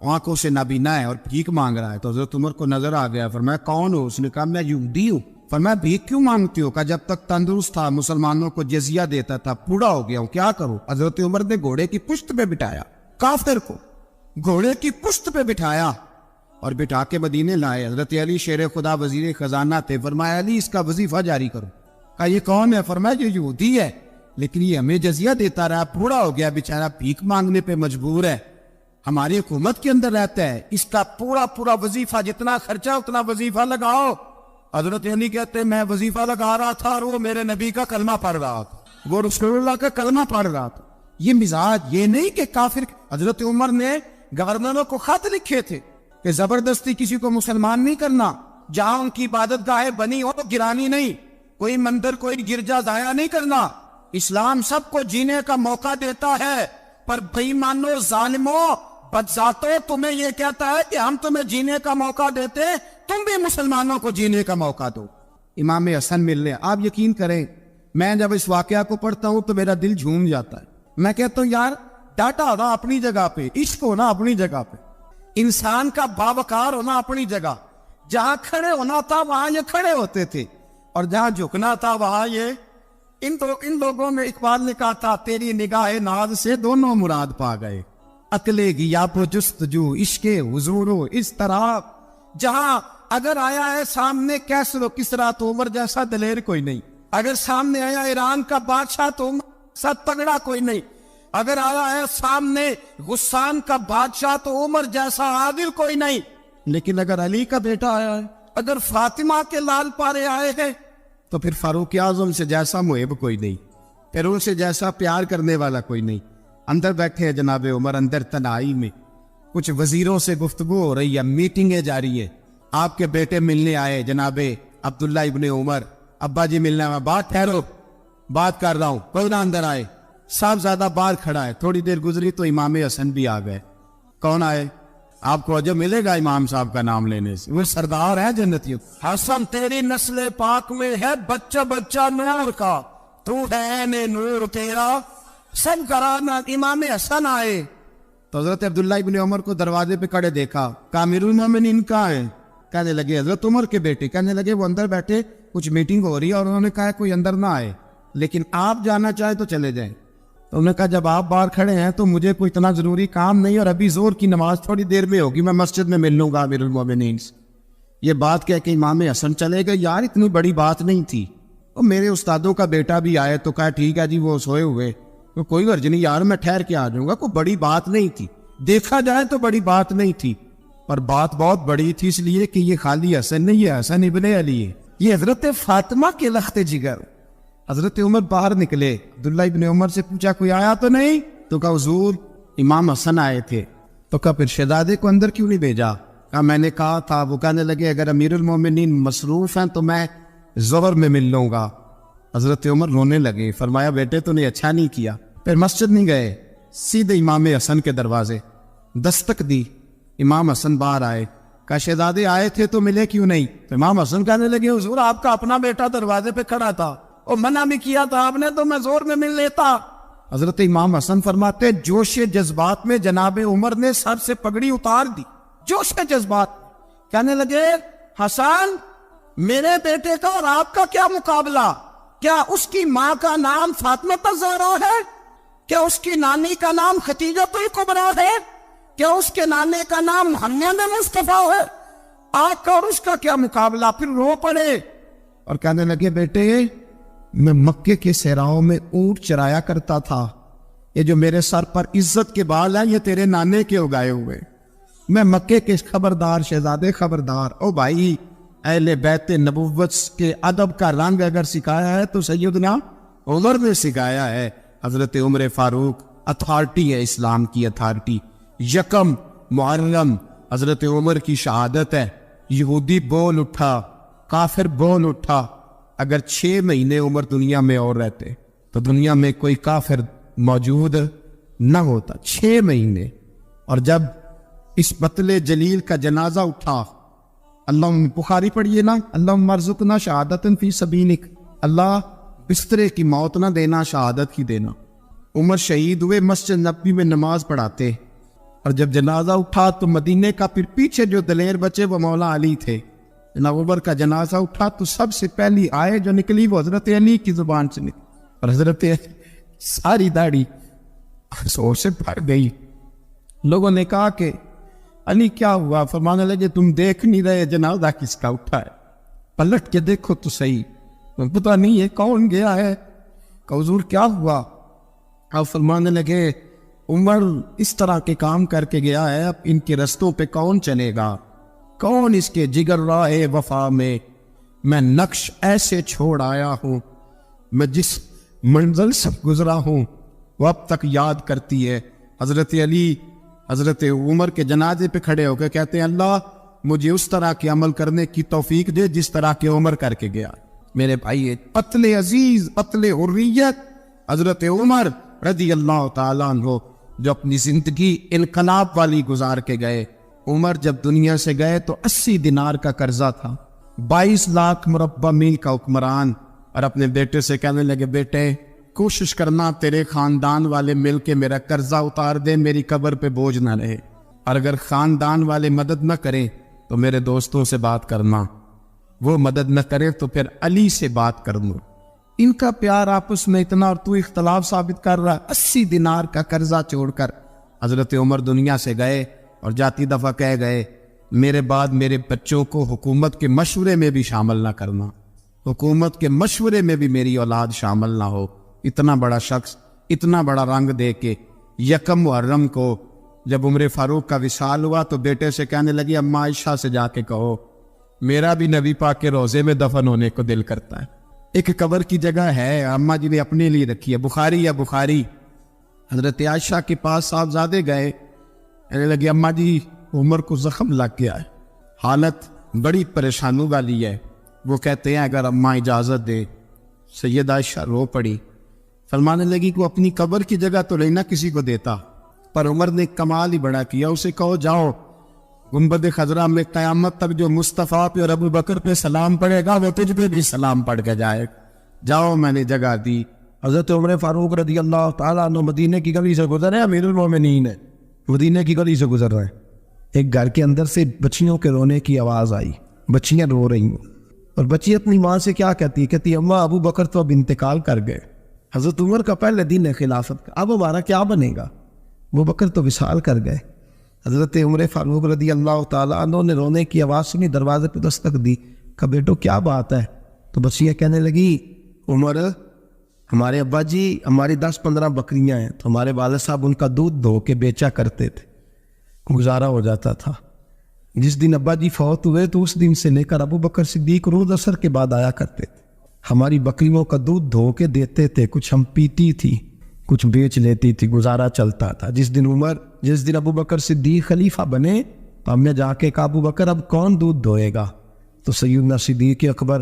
آنکھوں سے نابینا ہے اور بھیک مانگ رہا ہے تو حضرت عمر کو نظر آ گیا. فرمایا کون ہو؟ اس نے کہا میں یہودی ہوں. فرمایا بھیک کیوں مانگتی ہو؟ کہا جب تک تندرست تھا مسلمانوں کو جزیہ دیتا تھا، بوڑھا ہو گیا ہوں کیا کروں. حضرت عمر نے گھوڑے کی پشت پہ بٹھایا کافر کو، گھوڑے کی پشت پہ بٹھایا اور بٹھا کے مدینے لائے. حضرت علی شیر خدا وزیر خزانہ تھے. فرمایا علی اس کا وظیفہ جاری کرو. کہا یہ کون ہے؟ فرمایا یہ یہودی ہے لیکن یہ ہمیں جزیہ دیتا رہا، بوڑھا ہو گیا بیچارہ، بھیک مانگنے پہ مجبور ہے، ہماری حکومت کے اندر رہتا ہے، اس کا پورا وظیفہ جتنا خرچہ اتنا وظیفہ لگاؤ. حضرت علی کہتے میں وظیفہ لگا رہا تھا اور وہ میرے نبی کا کلمہ پڑھ رہا تھا، وہ رسول اللہ کا کلمہ پڑھ رہا تھا. یہ مزاج، یہ نہیں کہ کافر. حضرت عمر نے گورنروں کو خط لکھے تھے کہ زبردستی کسی کو مسلمان نہیں کرنا، جہاں ان کی عبادت گاہیں بنی ہو گرانی نہیں، کوئی مندر کوئی گرجا ضائع نہیں کرنا. اسلام سب کو جینے کا موقع دیتا ہے، پر بے ایمانو ظالمو بدذاتو تمہیں یہ کہتا ہے کہ ہم تمہیں جینے کا موقع دیتے، تم بھی مسلمانوں کو جینے کا موقع دو. امام حسن ملنے، آپ یقین کریں میں جب اس واقعہ کو پڑھتا ہوں تو میرا دل جھوم جاتا ہے. میں کہتا ہوں یار ڈاٹا ہونا اپنی جگہ پہ، عشق ہونا اپنی جگہ پہ، انسان کا باوقار ہونا اپنی جگہ. جہاں کھڑے ہونا تھا وہاں یہ کھڑے ہوتے تھے اور جہاں جھکنا تھا وہاں یہ. ان لوگوں میں اقبال نے کہا تھا تیری نگاہ ناز سے دونوں مراد پا گئے، عقل غیاب و جستجو عشق حضور و اس طرح. جہاں اگر آیا ہے سامنے کیسر و کسرا تو عمر جیسا دلیر کوئی نہیں، اگر سامنے آیا ایران کا بادشاہ تو عمر جیسا تگڑا کوئی نہیں، اگر آیا ہے سامنے غسان کا بادشاہ تو عمر جیسا عادل کوئی نہیں. لیکن اگر علی کا بیٹا آیا ہے، اگر فاطمہ کے لال پارے آئے ہیں تو پھر فاروق اعظم سے جیسا محب کوئی نہیں، پھر ان سے جیسا پیار کرنے والا کوئی نہیں. اندر بیٹھے ہیں جناب عمر، اندر تنہائی میں کچھ وزیروں سے گفتگو ہو رہی ہے، میٹنگیں جاری ہے. آپ کے بیٹے ملنے آئے جناب عبداللہ ابن عمر، ابا جی ملنے آئے. بات ٹھہرو، بات کر رہا ہوں، کوئی نہ اندر آئے. صاحبزادہ باہر کھڑا ہے. تھوڑی دیر گزری تو امام حسن بھی آ گئے. کون آئے؟ آپ کو عجب ملے گا امام صاحب کا نام لینے سے، وہ سردار ہے جنتیوں. حسن تیری نسل پاک میں ہے بچہ بچہ نور کا، تو ہے نور تیرا سب کرانا. امام حسن آئے تو حضرت عبداللہ ابن عمر کو دروازے پہ کھڑے دیکھا. کامر المومنین کہاں ہیں؟ کہنے لگے حضرت عمر کے بیٹے. کہنے لگے وہ اندر بیٹھے، کچھ میٹنگ ہو رہی ہے اور انہوں نے کہا کوئی اندر نہ آئے، لیکن آپ جانا چاہے تو چلے جائیں. تو انہوں نے کہا جب آپ باہر کھڑے ہیں تو مجھے کوئی اتنا ضروری کام نہیں، اور ابھی زور کی نماز تھوڑی دیر میں ہوگی، میں مسجد میں مل لوں گا امیر المومنین سے. یہ بات کہہ کے امام حسن چلے گئے. یار اتنی بڑی بات نہیں تھی. اور میرے استادوں کا بیٹا بھی آئے تو کہا ٹھیک ہے جی وہ سوئے ہوئے، تو کوئی غرض نہیں یار میں ٹھہر کے آ جاؤں گا، کوئی بڑی بات نہیں تھی. دیکھا جائے تو بڑی بات نہیں تھی، پر بات بہت بڑی تھی، اس لیے کہ یہ خالی حسن نہیں، یہ حسن ابن علی ہے، یہ حضرت فاطمہ کے لخت جگر. حضرت عمر باہر نکلے. عبداللہ ابن عمر سے پوچھا کوئی آیا تو نہیں؟ تو کہا حضور امام حسن آئے تھے. تو کہا پھر شہزادے کو اندر کیوں نہیں بھیجا؟ کہا میں نے کہا تھا. وہ کہنے لگے اگر امیر المومنین مصروف ہیں تو میں ظہر میں مل لوں گا. حضرت عمر رونے لگے. فرمایا بیٹے تو نے اچھا نہیں کیا. پھر مسجد نہیں گئے, سیدھے امام حسن کے دروازے دستک دی. امام حسن باہر آئے. کہا شہزادے آئے تھے تو ملے کیوں نہیں؟ تو امام حسن کہنے لگے حضور آپ کا اپنا بیٹا دروازے پہ کھڑا تھا اور منع بھی کیا تھا آپ نے, تو میں زور میں مل لیتا. حضرت امام حسن فرماتے جوش جذبات میں جناب عمر نے سر سے پگڑی اتار دی. جوش کے جذبات کہنے لگے حسن میرے بیٹے کا اور آپ کا کیا مقابلہ؟ کیا اس کی ماں کا نام فاطمہ الزہرا ہے؟ کیا اس کی نانی کا نام خدیجہ الکبریٰ ہے؟ کیا اس کے نانے کا نام محمد مصطفیٰ ہے؟ آپ کا اور اس کا کیا مقابلہ؟ پھر رو پڑے اور کہنے لگے بیٹے میں مکے کے صحراؤں میں اونٹ چرایا کرتا تھا. یہ جو میرے سر پر عزت کے بال ہیں یہ تیرے نانے کے اگائے ہوئے. میں مکے کے خبردار شہزادے خبردار. او بھائی اہل بیت نبوت کے ادب کا رنگ اگر سکھایا ہے تو سیدنا عمر نے سکھایا ہے. حضرت عمر فاروق اتھارٹی ہے, اسلام کی اتھارٹی. یکم محرم حضرت عمر کی شہادت ہے. یہودی بول اٹھا, کافر بول اٹھا. اگر 6 مہینے عمر دنیا میں اور رہتے تو دنیا میں کوئی کافر موجود نہ ہوتا. 6 مہینے. اور جب اس بطل جلیل کا جنازہ اٹھا, اللہ بخاری پڑھیے نا, اللہم ارزقنا شہادت فی سبیلک, اللہ بسترے کی موت نہ دینا, شہادت ہی دینا. عمر شہید ہوئے, مسجد نبوی میں نماز پڑھاتے, اور جب جنازہ اٹھا تو مدینے کا پھر پیچھے جو دلیر بچے وہ مولا علی تھے. جناب عمر کا جنازہ اٹھا تو سب سے پہلی آئے جو نکلی وہ حضرت علی کی زبان سے نکلی, اور حضرت ساری داڑھی افسوس سے بھر گئی. لوگوں نے کہا کہ علی کیا ہوا؟ فرمانے لگے تم دیکھ نہیں رہے جنازہ کس کا اٹھا ہے؟ پلٹ کے دیکھو تو صحیح, پتہ نہیں ہے کون گیا ہے. کہ حضور کیا ہوا؟ آپ فرمانے لگے عمر اس طرح کے کام کر کے گیا ہے, اب ان کے رستوں پہ کون چلے گا؟ کون اس کے جگر راہ وفا میں نقش ایسے چھوڑ آیا ہوں, میں جس منزل سے گزرا ہوں وہ اب تک یاد کرتی ہے. حضرت علی حضرت عمر کے جنازے پہ کھڑے ہو کے کہتے ہیں اللہ مجھے اس طرح کے عمل کرنے کی توفیق دے جس طرح کے عمر کر کے گیا. میرے بھائی قتل عزیز, قتل حریت حضرت عمر رضی اللہ تعالیٰ عنہ جو اپنی زندگی انقلاب والی گزار کے گئے. عمر جب دنیا سے گئے تو 80 دینار کا قرضہ تھا, 22 لاکھ مربع میل کا حکمران, اور اپنے بیٹے سے کہنے لگے بیٹے کوشش کرنا تیرے خاندان والے مل کے میرا قرضہ اتار دے, میری قبر پہ بوجھ نہ رہے, اور اگر خاندان والے مدد نہ کریں تو میرے دوستوں سے بات کرنا, وہ مدد نہ کرے تو پھر علی سے بات کرنا. ان کا پیار آپس میں اتنا, اور تو اختلاف ثابت کر رہا. 80 دینار کا قرضہ چھوڑ کر حضرت عمر دنیا سے گئے, اور جاتی دفعہ کہہ گئے میرے بعد میرے بچوں کو حکومت کے مشورے میں بھی شامل نہ کرنا, حکومت کے مشورے میں بھی میری اولاد شامل نہ ہو. اتنا بڑا شخص اتنا بڑا رنگ دے کے یکم محرم کو جب عمر فاروق کا وصال ہوا تو بیٹے سے کہنے لگی اماں عائشہ سے جا کے کہو میرا بھی نبی پاک کے روزے میں دفن ہونے کو دل کرتا ہے. ایک قبر کی جگہ ہے اماں جی نے اپنے لیے رکھی ہے, بخاری یا بخاری. حضرت عائشہ کے پاس صاحبزادے گئے, کہنے لگے اماں جی عمر کو زخم لگ گیا ہے, حالت بڑی پریشانی والی ہے. وہ کہتے ہیں اگر اماں اجازت دے. سید عائشہ رو پڑی, فرمانے لگی کہ وہ اپنی قبر کی جگہ تو نہیں نہ کسی کو دیتا, پر عمر نے کمال ہی بڑا کیا, اسے کہو جاؤ گنبد خضرا میں قیامت تک جو مصطفیٰ پہ اور ابو بکر پہ سلام پڑے گا وہ تجھ پہ بھی سلام پڑھ کے جائے, جاؤ میں نے جگہ دی. حضرت عمر فاروق رضی اللہ تعالیٰ عنہ مدینے کی گلی سے گزر رہے, امیر المومنین ہے, مدینے کی گلی سے گزر رہے. ایک گھر کے اندر سے بچیوں کے رونے کی آواز آئی, بچیاں رو رہی ہیں, اور بچی اپنی ماں سے کیا کہتی ہے؟ کہتی اماں ابو بکر تو اب انتقال کر گئے, حضرت عمر کا پہلے دن ہے خلافت کا, اب ہمارا کیا بنے گا؟ ابو بکر تو وصال کر گئے. حضرت عمر فاروق رضی اللہ تعالیٰ عنہ نے رونے کی آواز سنی, دروازے پہ دستک دی, کہا بیٹو کیا بات ہے؟ تو بچیاں کہنے لگی عمر ہمارے ابا جی ہماری 10-15 بکریاں ہیں, تو ہمارے والد صاحب ان کا دودھ دھو کے بیچا کرتے تھے, گزارا ہو جاتا تھا. جس دن ابا جی فوت ہوئے تو اس دن سے لے کر ابو بکر صدیق روز عصر کے بعد آیا کرتے تھے, ہماری بکریوں کا دودھ دھو کے دیتے تھے, کچھ ہم پیتی تھی. کچھ بیچ لیتی تھی، گزارا چلتا تھا۔ جس دن ابو بکر صدیق خلیفہ بنے تو ہم نے جا کے کہا ابو بکر اب کون دودھ دھوئے گا؟ تو سیدنا صدیق اکبر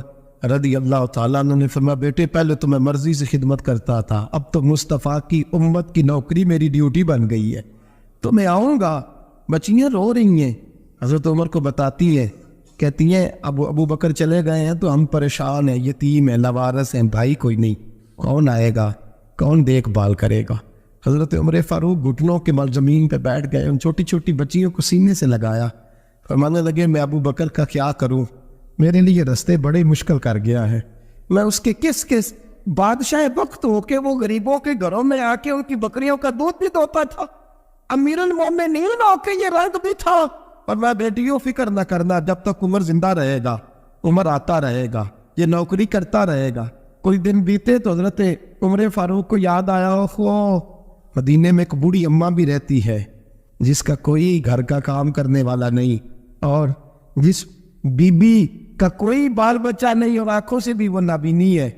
رضی اللہ تعالیٰ عنہ نے فرمایا بیٹے پہلے تو میں مرضی سے خدمت کرتا تھا، اب تو مصطفیٰ کی امت کی نوکری میری ڈیوٹی بن گئی ہے، تو میں آؤں گا۔ بچیاں رو رہی ہیں، حضرت عمر کو بتاتی ہے، کہتی ہیں ابو بکر چلے گئے ہیں تو ہم پریشان ہیں، یتیم ہیں، لوارث ہیں، بھائی کوئی نہیں، کون آئے گا، کون دیکھ بھال کرے گا؟ حضرت عمر فاروق گھٹنوں کے بل زمین پہ بیٹھ گئے، ان چھوٹی چھوٹی بچیوں کو سینے سے لگایا، فرمانے لگے میں ابو بکر کا کیا کروں، میرے لیے رستے بڑے مشکل کر گیا ہے، میں اس کے کس بادشاہ وقت ہو کے وہ غریبوں کے گھروں میں آ کے ان کی بکریوں کا دودھ بھی دھوتا تھا، امیر المومنین ہو کے یہ رنگ بھی تھا۔ اور میں بیٹیوں فکر نہ کرنا، جب تک عمر زندہ رہے گا، عمر آتا رہے گا، یہ نوکری کرتا رہے گا۔ کوئی دن بیتے تو حضرت عمر فاروق کو یاد آیا مدینے میں ایک بوڑھی اماں بھی رہتی ہے جس کا کوئی گھر کا کام کرنے والا نہیں، اور جس بی بی کا کوئی بال بچہ نہیں، اور آنکھوں سے بھی وہ نابینی ہے۔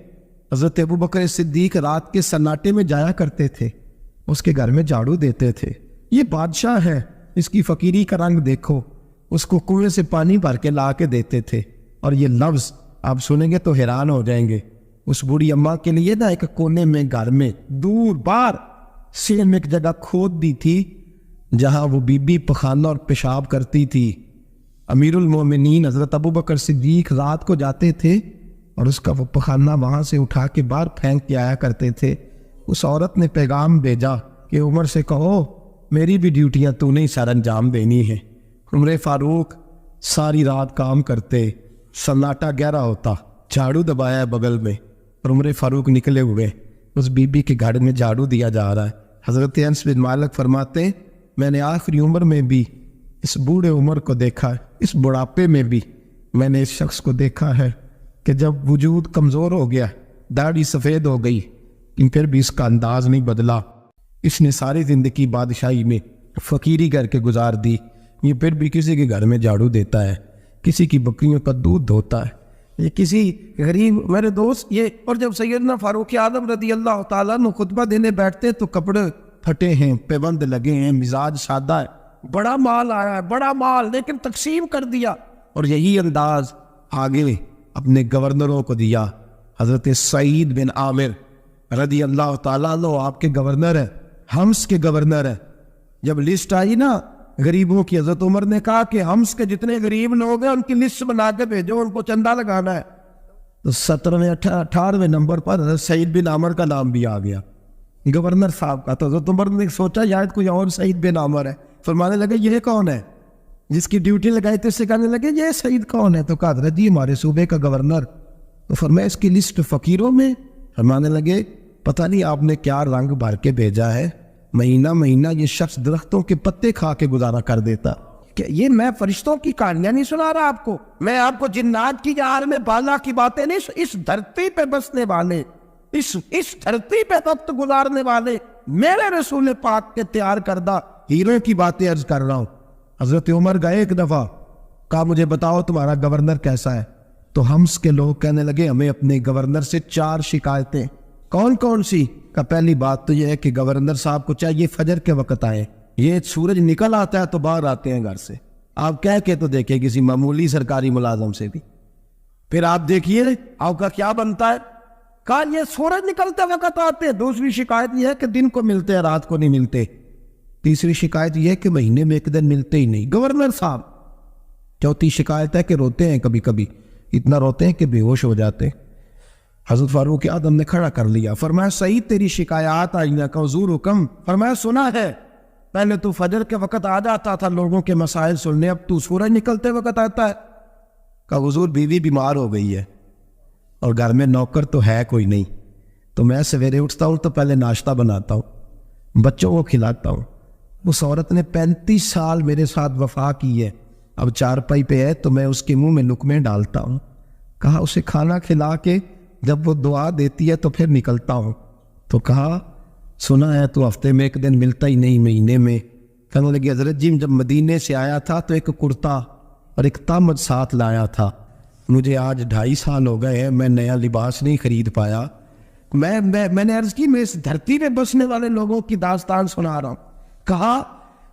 حضرت ابو بکر صدیق رات کے سناٹے میں جایا کرتے تھے، اس کے گھر میں جھاڑو دیتے تھے۔ یہ بادشاہ ہے، اس کی فقیری کا رنگ دیکھو، اس کو کنویں سے پانی بھر کے لا کے دیتے تھے۔ اور یہ لفظ آپ سنیں گے تو حیران ہو جائیں گے۔ اس بوڑھی اماں کے لیے نا ایک کونے میں گھر میں دور بار سینے میں ایک جگہ کھود دی تھی جہاں وہ بی بی پخانہ اور پیشاب کرتی تھی۔ امیر المومنین حضرت ابو بکر صدیق رات کو جاتے تھے اور اس کا وہ پخانہ وہاں سے اٹھا کے باہر پھینک کے آیا کرتے تھے۔ اس عورت نے پیغام بھیجا کہ عمر سے کہو میری بھی ڈیوٹیاں تو نہیں سر انجام دینی ہے۔ عمر فاروق ساری رات کام کرتے، سناٹا گہرا ہوتا، جھاڑو دبایا ہے بغل میں، اور عمر فاروق نکلے ہوئے اس بی بی کے گھر میں جھاڑو دیا جا رہا ہے۔ حضرت انس بن مالک فرماتے ہیں میں نے آخری عمر میں بھی اس بوڑھے عمر کو دیکھا ہے، اس بڑھاپے میں بھی میں نے اس شخص کو دیکھا ہے کہ جب وجود کمزور ہو گیا، داڑھی سفید ہو گئی، لیکن پھر بھی اس کا انداز نہیں بدلا۔ اس نے ساری زندگی بادشاہی میں فقیری کر کے گزار دی، یہ پھر بھی کسی کے گھر میں جھاڑو دیتا ہے، کسی کی بکریوں کا دودھ دھوتا ہے، یہ کسی غریب میرے دوست یہ۔ اور جب سیدنا فاروق اعظم رضی اللہ تعالیٰ عنہ خطبہ دینے بیٹھتے تو کپڑے پھٹے ہیں، پیبند لگے ہیں، مزاج سادہ ہے، بڑا مال آیا ہے، بڑا مال، لیکن تقسیم کر دیا۔ اور یہی انداز آگے اپنے گورنروں کو دیا۔ حضرت سعید بن عامر رضی اللہ تعالیٰ عنہ آپ کے گورنر ہیں، حمص کے گورنر ہیں۔ جب لسٹ آئی نا غریبوں کی، حضرت عمر نے کہا کہ حمص کے جتنے غریب لوگ ہیں ان کی لسٹ بنا کے بھیجو، ان کو چندہ لگانا ہے۔ تو 17ویں 18ویں نمبر پر حضرت سعید بن عامر کا نام بھی آ گیا، گورنر صاحب کا۔ تو حضرت عمر نے سوچا شاید کوئی اور سعید بن عامر ہے، فرمانے لگے یہ کون ہے؟ جس کی ڈیوٹی لگائی تھی اس سے کہنے لگے یہ سعید کون ہے؟ تو کہا حضرت جی ہمارے صوبے کا گورنر۔ تو فرمایا اس کی لسٹ فقیروں میں؟ فرمانے لگے پتہ نہیں آپ نے کیا رنگ بھر کے بھیجا ہے، مہینہ مہینہ یہ شخص درختوں کے پتے کھا کے گزارا کر دیتا۔ کہ یہ میں فرشتوں کی کہانیاں نہیں سنا رہا آپ کو، میں آپ کو جنات کی یار میں بالا کی باتیں نہیں، اس دھرتی پہ بسنے والے، اس دھرتی پہ وقت گزارنے والے میرے رسول پاک کے تیار کردہ ہیروں کی باتیں عرض کر رہا ہوں۔ حضرت عمر گئے ایک دفعہ، کہا مجھے بتاؤ تمہارا گورنر کیسا ہے؟ تو حمص کے لوگ کہنے لگے ہمیں اپنے گورنر سے 4 شکایتیں۔ کون کون سی؟ کا پہلی بات تو یہ ہے کہ گورنر صاحب کو چاہیے فجر کے وقت آئے، یہ سورج نکل آتا ہے تو باہر آتے ہیں گھر سے، آپ کہہ کے تو دیکھیں کسی معمولی سرکاری ملازم سے بھی، پھر آپ دیکھیے آپ کا کیا بنتا ہے۔ کہا یہ سورج نکلتے وقت آتے ہیں۔ دوسری شکایت یہ ہے کہ دن کو ملتے ہیں رات کو نہیں ملتے۔ تیسری شکایت یہ ہے کہ مہینے میں ایک دن ملتے ہی نہیں گورنر صاحب۔ چوتھی شکایت ہے کہ روتے ہیں، کبھی کبھی اتنا روتے ہیں کہ بے ہوش ہو جاتے ہیں۔ حضرت فاروق اعظم نے کھڑا کر لیا، فرمایا سعید تیری شکایات آئینہ کا حضور حکم۔ فرمایا سنا ہے، پہلے تو فجر کے وقت آ جاتا تھا لوگوں کے مسائل سننے، اب تو سورج نکلتے وقت آتا ہے۔ کہا حضور بیوی بیمار ہو گئی ہے اور گھر میں نوکر تو ہے کوئی نہیں، تو میں سویرے اٹھتا ہوں تو پہلے ناشتہ بناتا ہوں، بچوں کو کھلاتا ہوں۔ اس عورت نے 35 سال میرے ساتھ وفا کی ہے، اب چارپائی پہ ہے تو میں اس کے منہ میں لقمے ڈالتا ہوں۔ کہا اسے کھانا کھلا کے جب وہ دعا دیتی ہے تو پھر نکلتا ہوں۔ تو کہا سنا ہے تو ہفتے میں ایک دن ملتا ہی نہیں، مہینے میں۔ کہنے لگی حضرت جی جب مدینے سے آیا تھا تو ایک کرتا اور ایک تامد ساتھ لایا تھا، مجھے آج 2.5 سال ہو گئے ہیں، میں نیا لباس نہیں خرید پایا، میں نے عرض کی میں اس دھرتی میں بسنے والے لوگوں کی داستان سنا رہا ہوں. کہا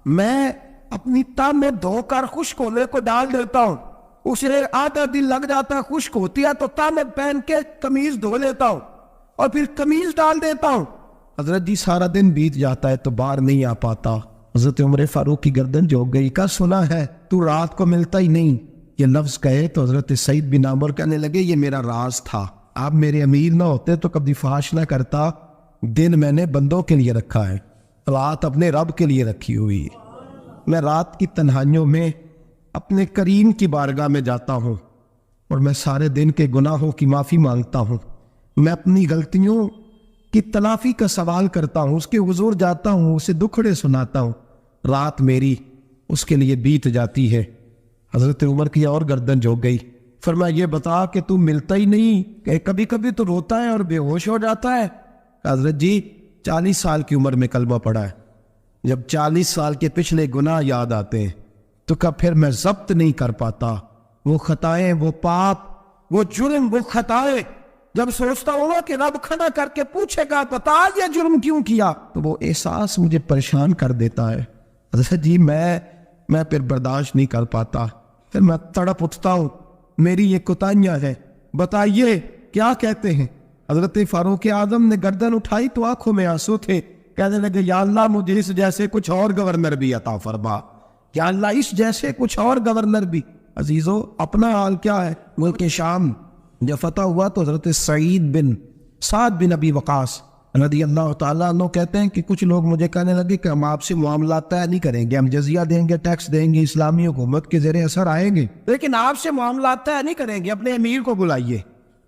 میں اپنی تاب میں دھو کر خشک ہونے کو ڈال دیتا ہوں, اسے آدھا دن لگ جاتا ہے, خشک ہوتی ہے تو تاب میں پہن کے قمیض دھو لیتا ہوں اور پھر قمیض ڈال دیتا ہوں. حضرت جی سارا دن بیت جاتا ہے تو باہر نہیں آ پاتا. حضرت عمر فاروق کی گردن جھک گئی. کہا سنا ہے تو رات کو ملتا ہی نہیں. یہ لفظ کہے تو حضرت سعید بن عمر کہنے لگے یہ میرا راز تھا, آپ میرے امیر نہ ہوتے تو کبھی فحش نہ کرتا. دن میں نے بندوں کے لیے رکھا ہے, رات اپنے رب کے لیے رکھی ہوئی ہے. میں رات کی تنہائیوں میں اپنے کریم کی بارگاہ میں جاتا ہوں اور میں سارے دن کے گناہوں کی معافی مانگتا ہوں. میں اپنی غلطیوں کی تلافی کا سوال کرتا ہوں, اس کے حضور جاتا ہوں, اسے دکھڑے سناتا ہوں. رات میری اس کے لیے بیت جاتی ہے. حضرت عمر کی اور گردن جھک گئی. فرمایا یہ بتا کہ تو ملتا ہی نہیں, کہ کبھی کبھی تو روتا ہے اور بے ہوش ہو جاتا ہے. حضرت جی 40 سال کی عمر میں کلمہ پڑھا ہے, جب 40 سال کے پچھلے گناہ یاد آتے ہیں تو کب پھر میں ضبط نہیں کر پاتا. وہ خطائیں, وہ پاپ, وہ جرم, وہ خطائیں جب سوچتا ہوں کہ رب کھڑا کر کے پوچھے گا بتا یہ جرم کیوں کیا, تو وہ احساس مجھے پریشان کر دیتا ہے. حضرت جی میں پھر برداشت نہیں کر پاتا, پھر میں تڑپ اٹھتا ہوں, میری یہ کوتاہیاں ہیں, بتائیے کیا کہتے ہیں. حضرت فاروق اعظم نے گردن اٹھائی تو آنکھوں میں آنسو تھے. کہنے لگے یا اللہ مجھے اس جیسے کچھ اور گورنر بھی عطا فرما, یا اللہ اس جیسے کچھ اور گورنر بھی. عزیزو اپنا حال کیا ہے. ملک شام جب فتح ہوا تو حضرت سعد بن ابی وقاص رضی اللہ تعالیٰ عنہ کہتے ہیں کہ کچھ لوگ مجھے کہنے لگے کہ ہم آپ سے معاملات طے نہیں کریں گے, ہم جزیہ دیں گے, ٹیکس دیں گے, اسلامی حکومت کے زیر اثر آئیں گے, لیکن آپ سے معاملات طے نہیں کریں گے, اپنے امیر کو بلائیے.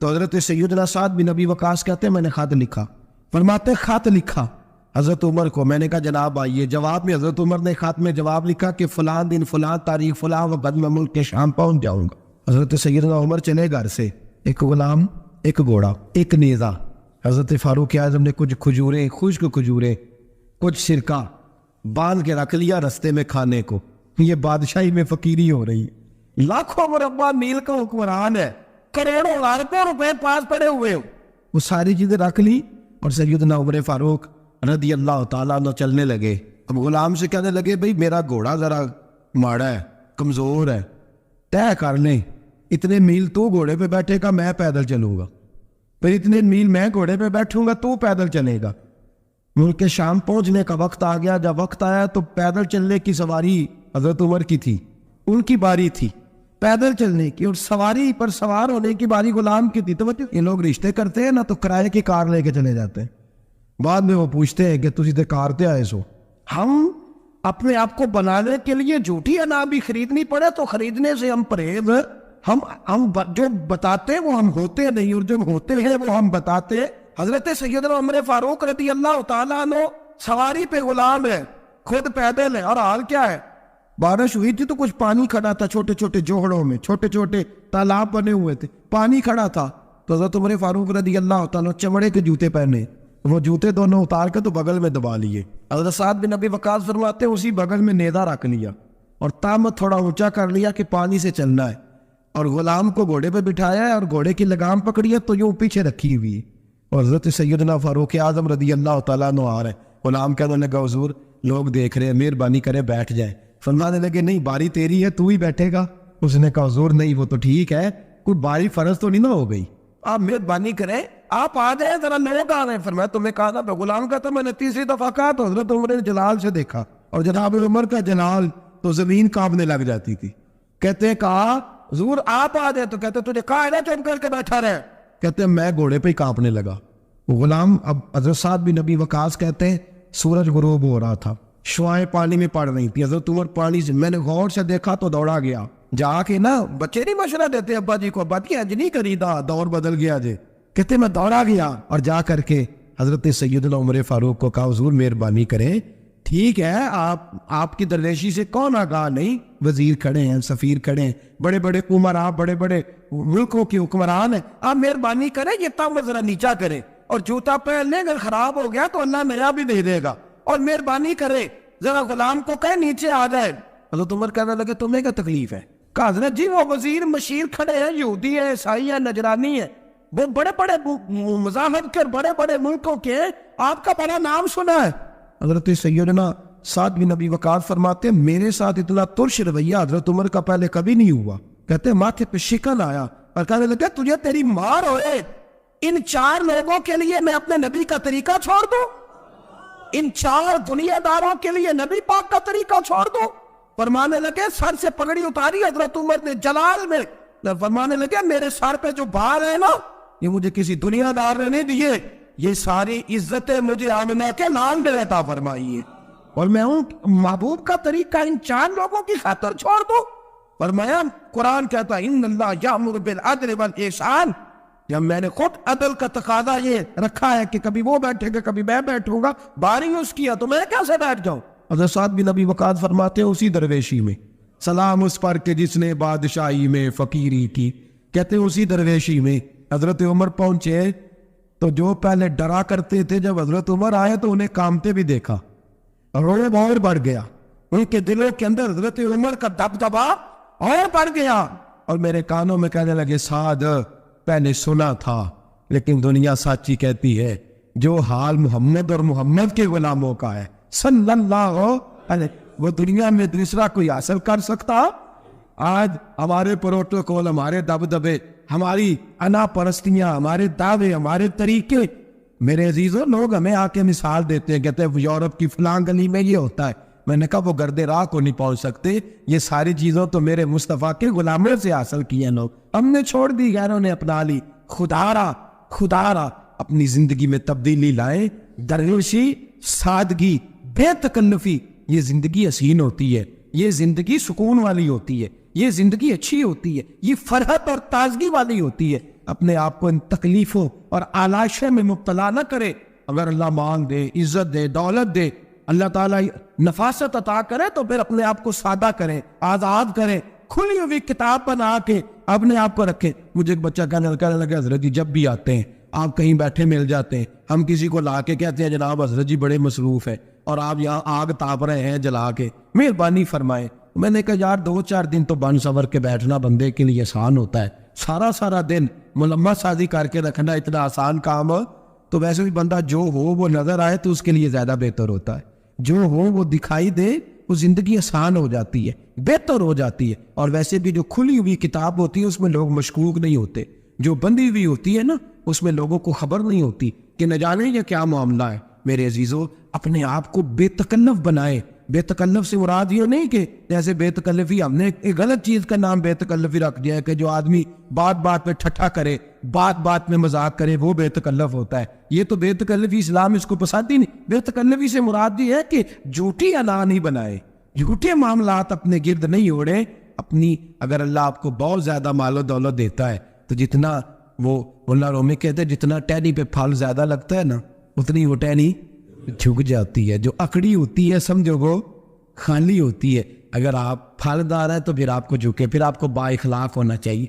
تو حضرت سیدنا سعد بن ابی وقاص کہتے ہیں میں نے خط لکھا. فرماتے خط لکھا حضرت عمر کو. میں نے کہا جناب آئیے. جواب میں حضرت عمر نے خط میں جواب لکھا کہ فلاں دن فلاں تاریخ فلاں وقت میں ملک کے شام پہنچ جاؤں گا. حضرت سیدنا عمر چلے گھر سے, ایک غلام, ایک گھوڑا, ایک نیزہ. حضرت فاروق اعظم نے کچھ کھجوریں, خشک کھجوریں, کچھ سرکہ باندھ کے رکھ لیا رستے میں کھانے کو. یہ بادشاہی میں فقیری ہو رہی ہے. لاکھوں مربع میل کا حکمران ہے, کروڑوں اربوں روپے پاس پڑے ہوئے ہو. وہ ساری چیزیں رکھ لی اور سیدنا عمر فاروق رضی اللہ تعالیٰ عنہ چلنے لگے. اب غلام سے کہنے لگے بھئی میرا گھوڑا ذرا ماڑا ہے, کمزور ہے, طے کر لیں اتنے میل تو گھوڑے پہ بیٹھے گا, میں پیدل چلوں گا, پھر اتنے میل میں گھوڑے پہ بیٹھوں گا, تو پیدل چلے گا. ملک شام پہنچنے کا وقت آ گیا. جب وقت آیا تو پیدل چلنے کی سواری حضرت عمر کی تھی, ان کی باری تھی پیدل چلنے کی, اور سواری پر سوار ہونے کی باری غلام کی تھی. تو یہ لوگ رشتے کرتے ہیں نا تو کرائے کی کار لے کے چلے جاتے ہیں. بعد میں وہ پوچھتے ہیں کہ تجھے تے کار تے آئے سو. ہم اپنے آپ کو بنانے کے لیے جھوٹی انا بھی خریدنی پڑے تو خریدنے سے ہم پرہیز. ہم جو بتاتے ہیں وہ ہم ہوتے نہیں, اور جو ہوتے ہیں وہ ہم بتاتے ہیں. حضرت سیدنا عمر فاروق رضی اللہ تعالیٰ عنہ سواری پہ غلام ہے, خود پیدل ہے, اور حال کیا ہے. بارش ہوئی تھی تو کچھ پانی کھڑا تھا چھوٹے چھوٹے جوہڑوں میں, چھوٹے چھوٹے تالاب بنے ہوئے تھے, پانی کھڑا تھا. تو حضرت عمر فاروق رضی اللہ تعالیٰ چمڑے کے جوتے پہنے, وہ جوتے دونوں اتار کے تو بغل میں دبا لیے. حضرت سعد بن ابی وقاص فرماتے ہیں اسی بغل میں نیزہ رکھ لیا اور تامت تھوڑا اونچا کر لیا کہ پانی سے چلنا ہے, اور غلام کو گھوڑے پہ بٹھایا ہے اور گھوڑے کی لگام پکڑی ہے تو یوں پیچھے رکھی ہوئی ہے, اور حضرت سیدنا فاروق اعظم رضی اللہ تعالیٰ عنہ آ رہے ہیں. غلام کہنے لگا حضور لوگ دیکھ رہے ہیں, مہربانی کرے بیٹھ جائیں. فرمانے لگے نہیں باری تیری ہے, تو ہی بیٹھے گا. اس نے کہا حضور نہیں وہ تو ٹھیک ہے, کوئی باری فرض تو نہیں نہ ہو گئی, آپ مہربانی کریں آپ آ جائیں, ذرا لوگ آ رہے ہیں. فرمایا تمہیں کہا تھا. غلام کا تھا میں نے تیسری دفعہ کہا تو حضرت عمر نے جلال سے دیکھا, اور جناب عمر کا جلال تو زمین کانپنے لگ جاتی تھی. کہتے ہیں کہا حضور آپ آ جائیں, تو کہتے تجھے کہا ہے نا چپ کر کے بیٹھا رہے. کہتے ہیں میں گھوڑے پہ ہی کانپنے لگا. غلام اب حضرت سعد بن ابی وقاص کہتے ہیں سورج غروب ہو رہا تھا, شعائیں پانی میں پڑ رہی تھی. حضرت عمر پانی سے میں نے غور سے دیکھا تو دوڑا گیا. جا کے نا بچے نہیں مشورہ دیتے ابا جی کو, ابا جی آج نہیں کری دا, دور بدل گیا جے. کہتے میں دوڑا گیا اور جا کر کے حضرت سیدنا عمر فاروق کو کہا حضور مہربانی کریں, ٹھیک ہے آپ کی درویشی سے کون آگاہ نہیں, وزیر کھڑے ہیں, سفیر کھڑے ہیں, بڑے بڑے عمرا, بڑے بڑے ملکوں کے حکمران ہیں, آپ مہربانی کریں یہ تام ذرا نیچا کریں, اور جوتا پہن لیں, اگر خراب ہو گیا تو اللہ نیا بھی دے دے گا, اور مہربانی کریں ذرا غلام کو کہیں نیچے آ جائے. حضرت عمر کہنے لگے تمہیں کیا تکلیف ہے. کہا حضرت جی وہ وزیر مشیر کھڑے ہیں, یہودی ہے, عیسائی ہے, نجرانی ہے, وہ بڑے بڑے مزاحمت کر بڑے بڑے ملکوں کے آپ کا بڑا نام سنا ہے. حضرت سیدنا سعد بن ابی وقاص فرماتے ہیں میرے ساتھ اتنا ترش رویہ حضرت عمر کا پہلے کبھی نہیں ہوا. کہتے ہیں ماتھے پہ شکن آیا اور کہنے لگا تجھے تیری مار ہوئے ان 4 لوگوں کے لیے میں اپنے نبی کا طریقہ چھوڑ دوں, ان 4 دنیا داروں کے لیے نبی پاک کا طریقہ چھوڑ دوں. فرمانے لگے سر سے پگڑی اتاری حضرت عمر نے جلال میں, فرمانے لگے میرے سر پہ جو بال ہے نا یہ مجھے کسی دنیا دار نے نہیں دیے, یہ ساری عزتیں مجھے آمنہ کے نام پہ عطا فرمائی ہے اور میں ان محبوب کا طریقہ ان 4 لوگوں کی خاطر چھوڑ دوں. فرمایا قرآن کہتا ہے ان اللہ یامر بالعدل والاحسان, جب میں نے خود عدل کا تقاضا یہ رکھا ہے کہ کبھی وہ بیٹھے گا کبھی میں بیٹھوں گا, باری اس کیا تو میں کیسے بیٹھ جاؤں. حضرت سعد بن ابی وقاص فرماتے ہیں اسی درویشی میں سلام اس پر کہ جس نے بادشاہی میں فقیری کی. کہتے ہیں اسی درویشی میں حضرت عمر پہنچے تو جو پہلے ڈرا کرتے تھے جب حضرت عمر آئے تو انہیں کامتے بھی دیکھا اور اور بڑھ گیا. ان کے دلوں کے اندر حضرت عمر کا دبدبا اور بڑھ گیا اور میرے کانوں میں کہنے لگے سعد پہلے سنا تھا لیکن دنیا سچی کہتی ہے جو حال محمد اور محمد کے غلاموں کا ہے صلی اللہ علیہ وہ دنیا میں دوسرا کوئی حاصل کر سکتا. آج ہمارے پروٹوکول, ہمارے دبدبے, ہماری انا پرستیاں, ہمارے دعوے, ہمارے طریقے, میرے عزیزوں لوگ ہمیں آ کے مثال دیتے ہیں, کہتے ہیں یورپ کی فلاں گلی میں یہ ہوتا ہے. میں نے کہا وہ گرد راہ کو نہیں پہنچ سکتے, یہ ساری چیزوں تو میرے مصطفیٰ کے غلاموں سے حاصل کی ہیں لوگ, ہم نے چھوڑ دی, غیروں نے اپنا لی. خدارا اپنی زندگی میں تبدیلی لائیں. درویشی, سادگی, بے تکلفی, یہ زندگی حسین ہوتی ہے, یہ زندگی سکون والی ہوتی ہے, یہ زندگی اچھی ہوتی ہے, یہ فرحت اور تازگی والی ہوتی ہے. اپنے آپ کو ان تکلیفوں اور آلائشوں میں مبتلا نہ کرے. اگر اللہ مال دے, عزت دے, دولت دے, اللہ تعالیٰ نفاست عطا کرے تو پھر اپنے آپ کو سادہ کریں, آزاد کریں, کھلی ہوئی کتاب بنا کے اپنے آپ کو رکھیں. مجھے ایک بچہ کہنے لگا حضرت جی جب بھی آتے ہیں آپ کہیں بیٹھے مل جاتے ہیں, ہم کسی کو لا کے کہتے ہیں جناب حضرت جی بڑے مصروف ہیں اور آپ یہاں آگ تاپ رہے ہیں جلا کے, مہربانی فرمائیں. میں نے کہا یار 2-4 دن تو بن سور کے بیٹھنا بندے کے لیے آسان ہوتا ہے, سارا دن ملمت سازی کر کے رکھنا اتنا آسان کام ہو تو ویسے بھی بندہ جو ہو وہ نظر آئے تو اس کے لیے زیادہ بہتر ہوتا ہے, جو ہو وہ دکھائی دے وہ زندگی آسان ہو جاتی ہے, بہتر ہو جاتی ہے. اور ویسے بھی جو کھلی ہوئی کتاب ہوتی ہے اس میں لوگ مشکوک نہیں ہوتے, جو بندی ہوئی ہوتی ہے نا اس میں لوگوں کو خبر نہیں ہوتی کہ نہ جانے یہ کیا معاملہ ہے. میرے عزیزوں اپنے آپ کو بے تکلف بنائے. بے تکلف سے مراد یہ نہیں کہ جیسے بے تکلفی ہم نے ایک غلط چیز کا نام بے تکلفی رکھ دیا ہے کہ جو آدمی بات پہ ٹھٹھا کرے, بات میں مذاق کرے وہ بے تکلف ہوتا ہے. یہ تو بے تکلفی اسلام اس کو پسند ہی نہیں. بے تکلفی سے مراد یہ ہے کہ جھوٹی انا نہیں بنائے, جھوٹے معاملات اپنے گرد نہیں اوڑے. اپنی اگر اللہ آپ کو بہت زیادہ مال و دولت دیتا ہے تو جتنا وہ اللہ رومی کہتے ہیں جتنا ٹہنی پہ پھل زیادہ لگتا ہے نا اتنی وہ ٹہنی جھک جاتی ہے. جو اکڑی ہوتی ہے سمجھو وہ خالی ہوتی ہے. اگر آپ پھلدار ہیں تو پھر آپ کو جھکے, پھر آپ کو با اخلاق ہونا چاہیے,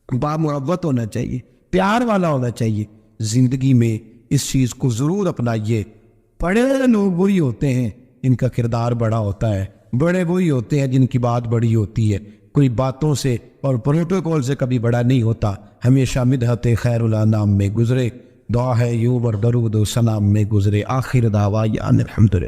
با محبت ہونا چاہیے, پیار والا ہونا چاہیے. زندگی میں اس چیز کو ضرور اپنائیے. بڑے لوگ وہی ہوتے ہیں ان کا کردار بڑا ہوتا ہے, بڑے وہی ہوتے ہیں جن کی بات بڑی ہوتی ہے. کوئی باتوں سے اور پروٹوکول سے کبھی بڑا نہیں ہوتا. ہمیشہ مدحت خیر الانام میں گزرے, دعا ہے یوں اور درود و سلام میں گزرے. آخر دعوا الحمدللہ.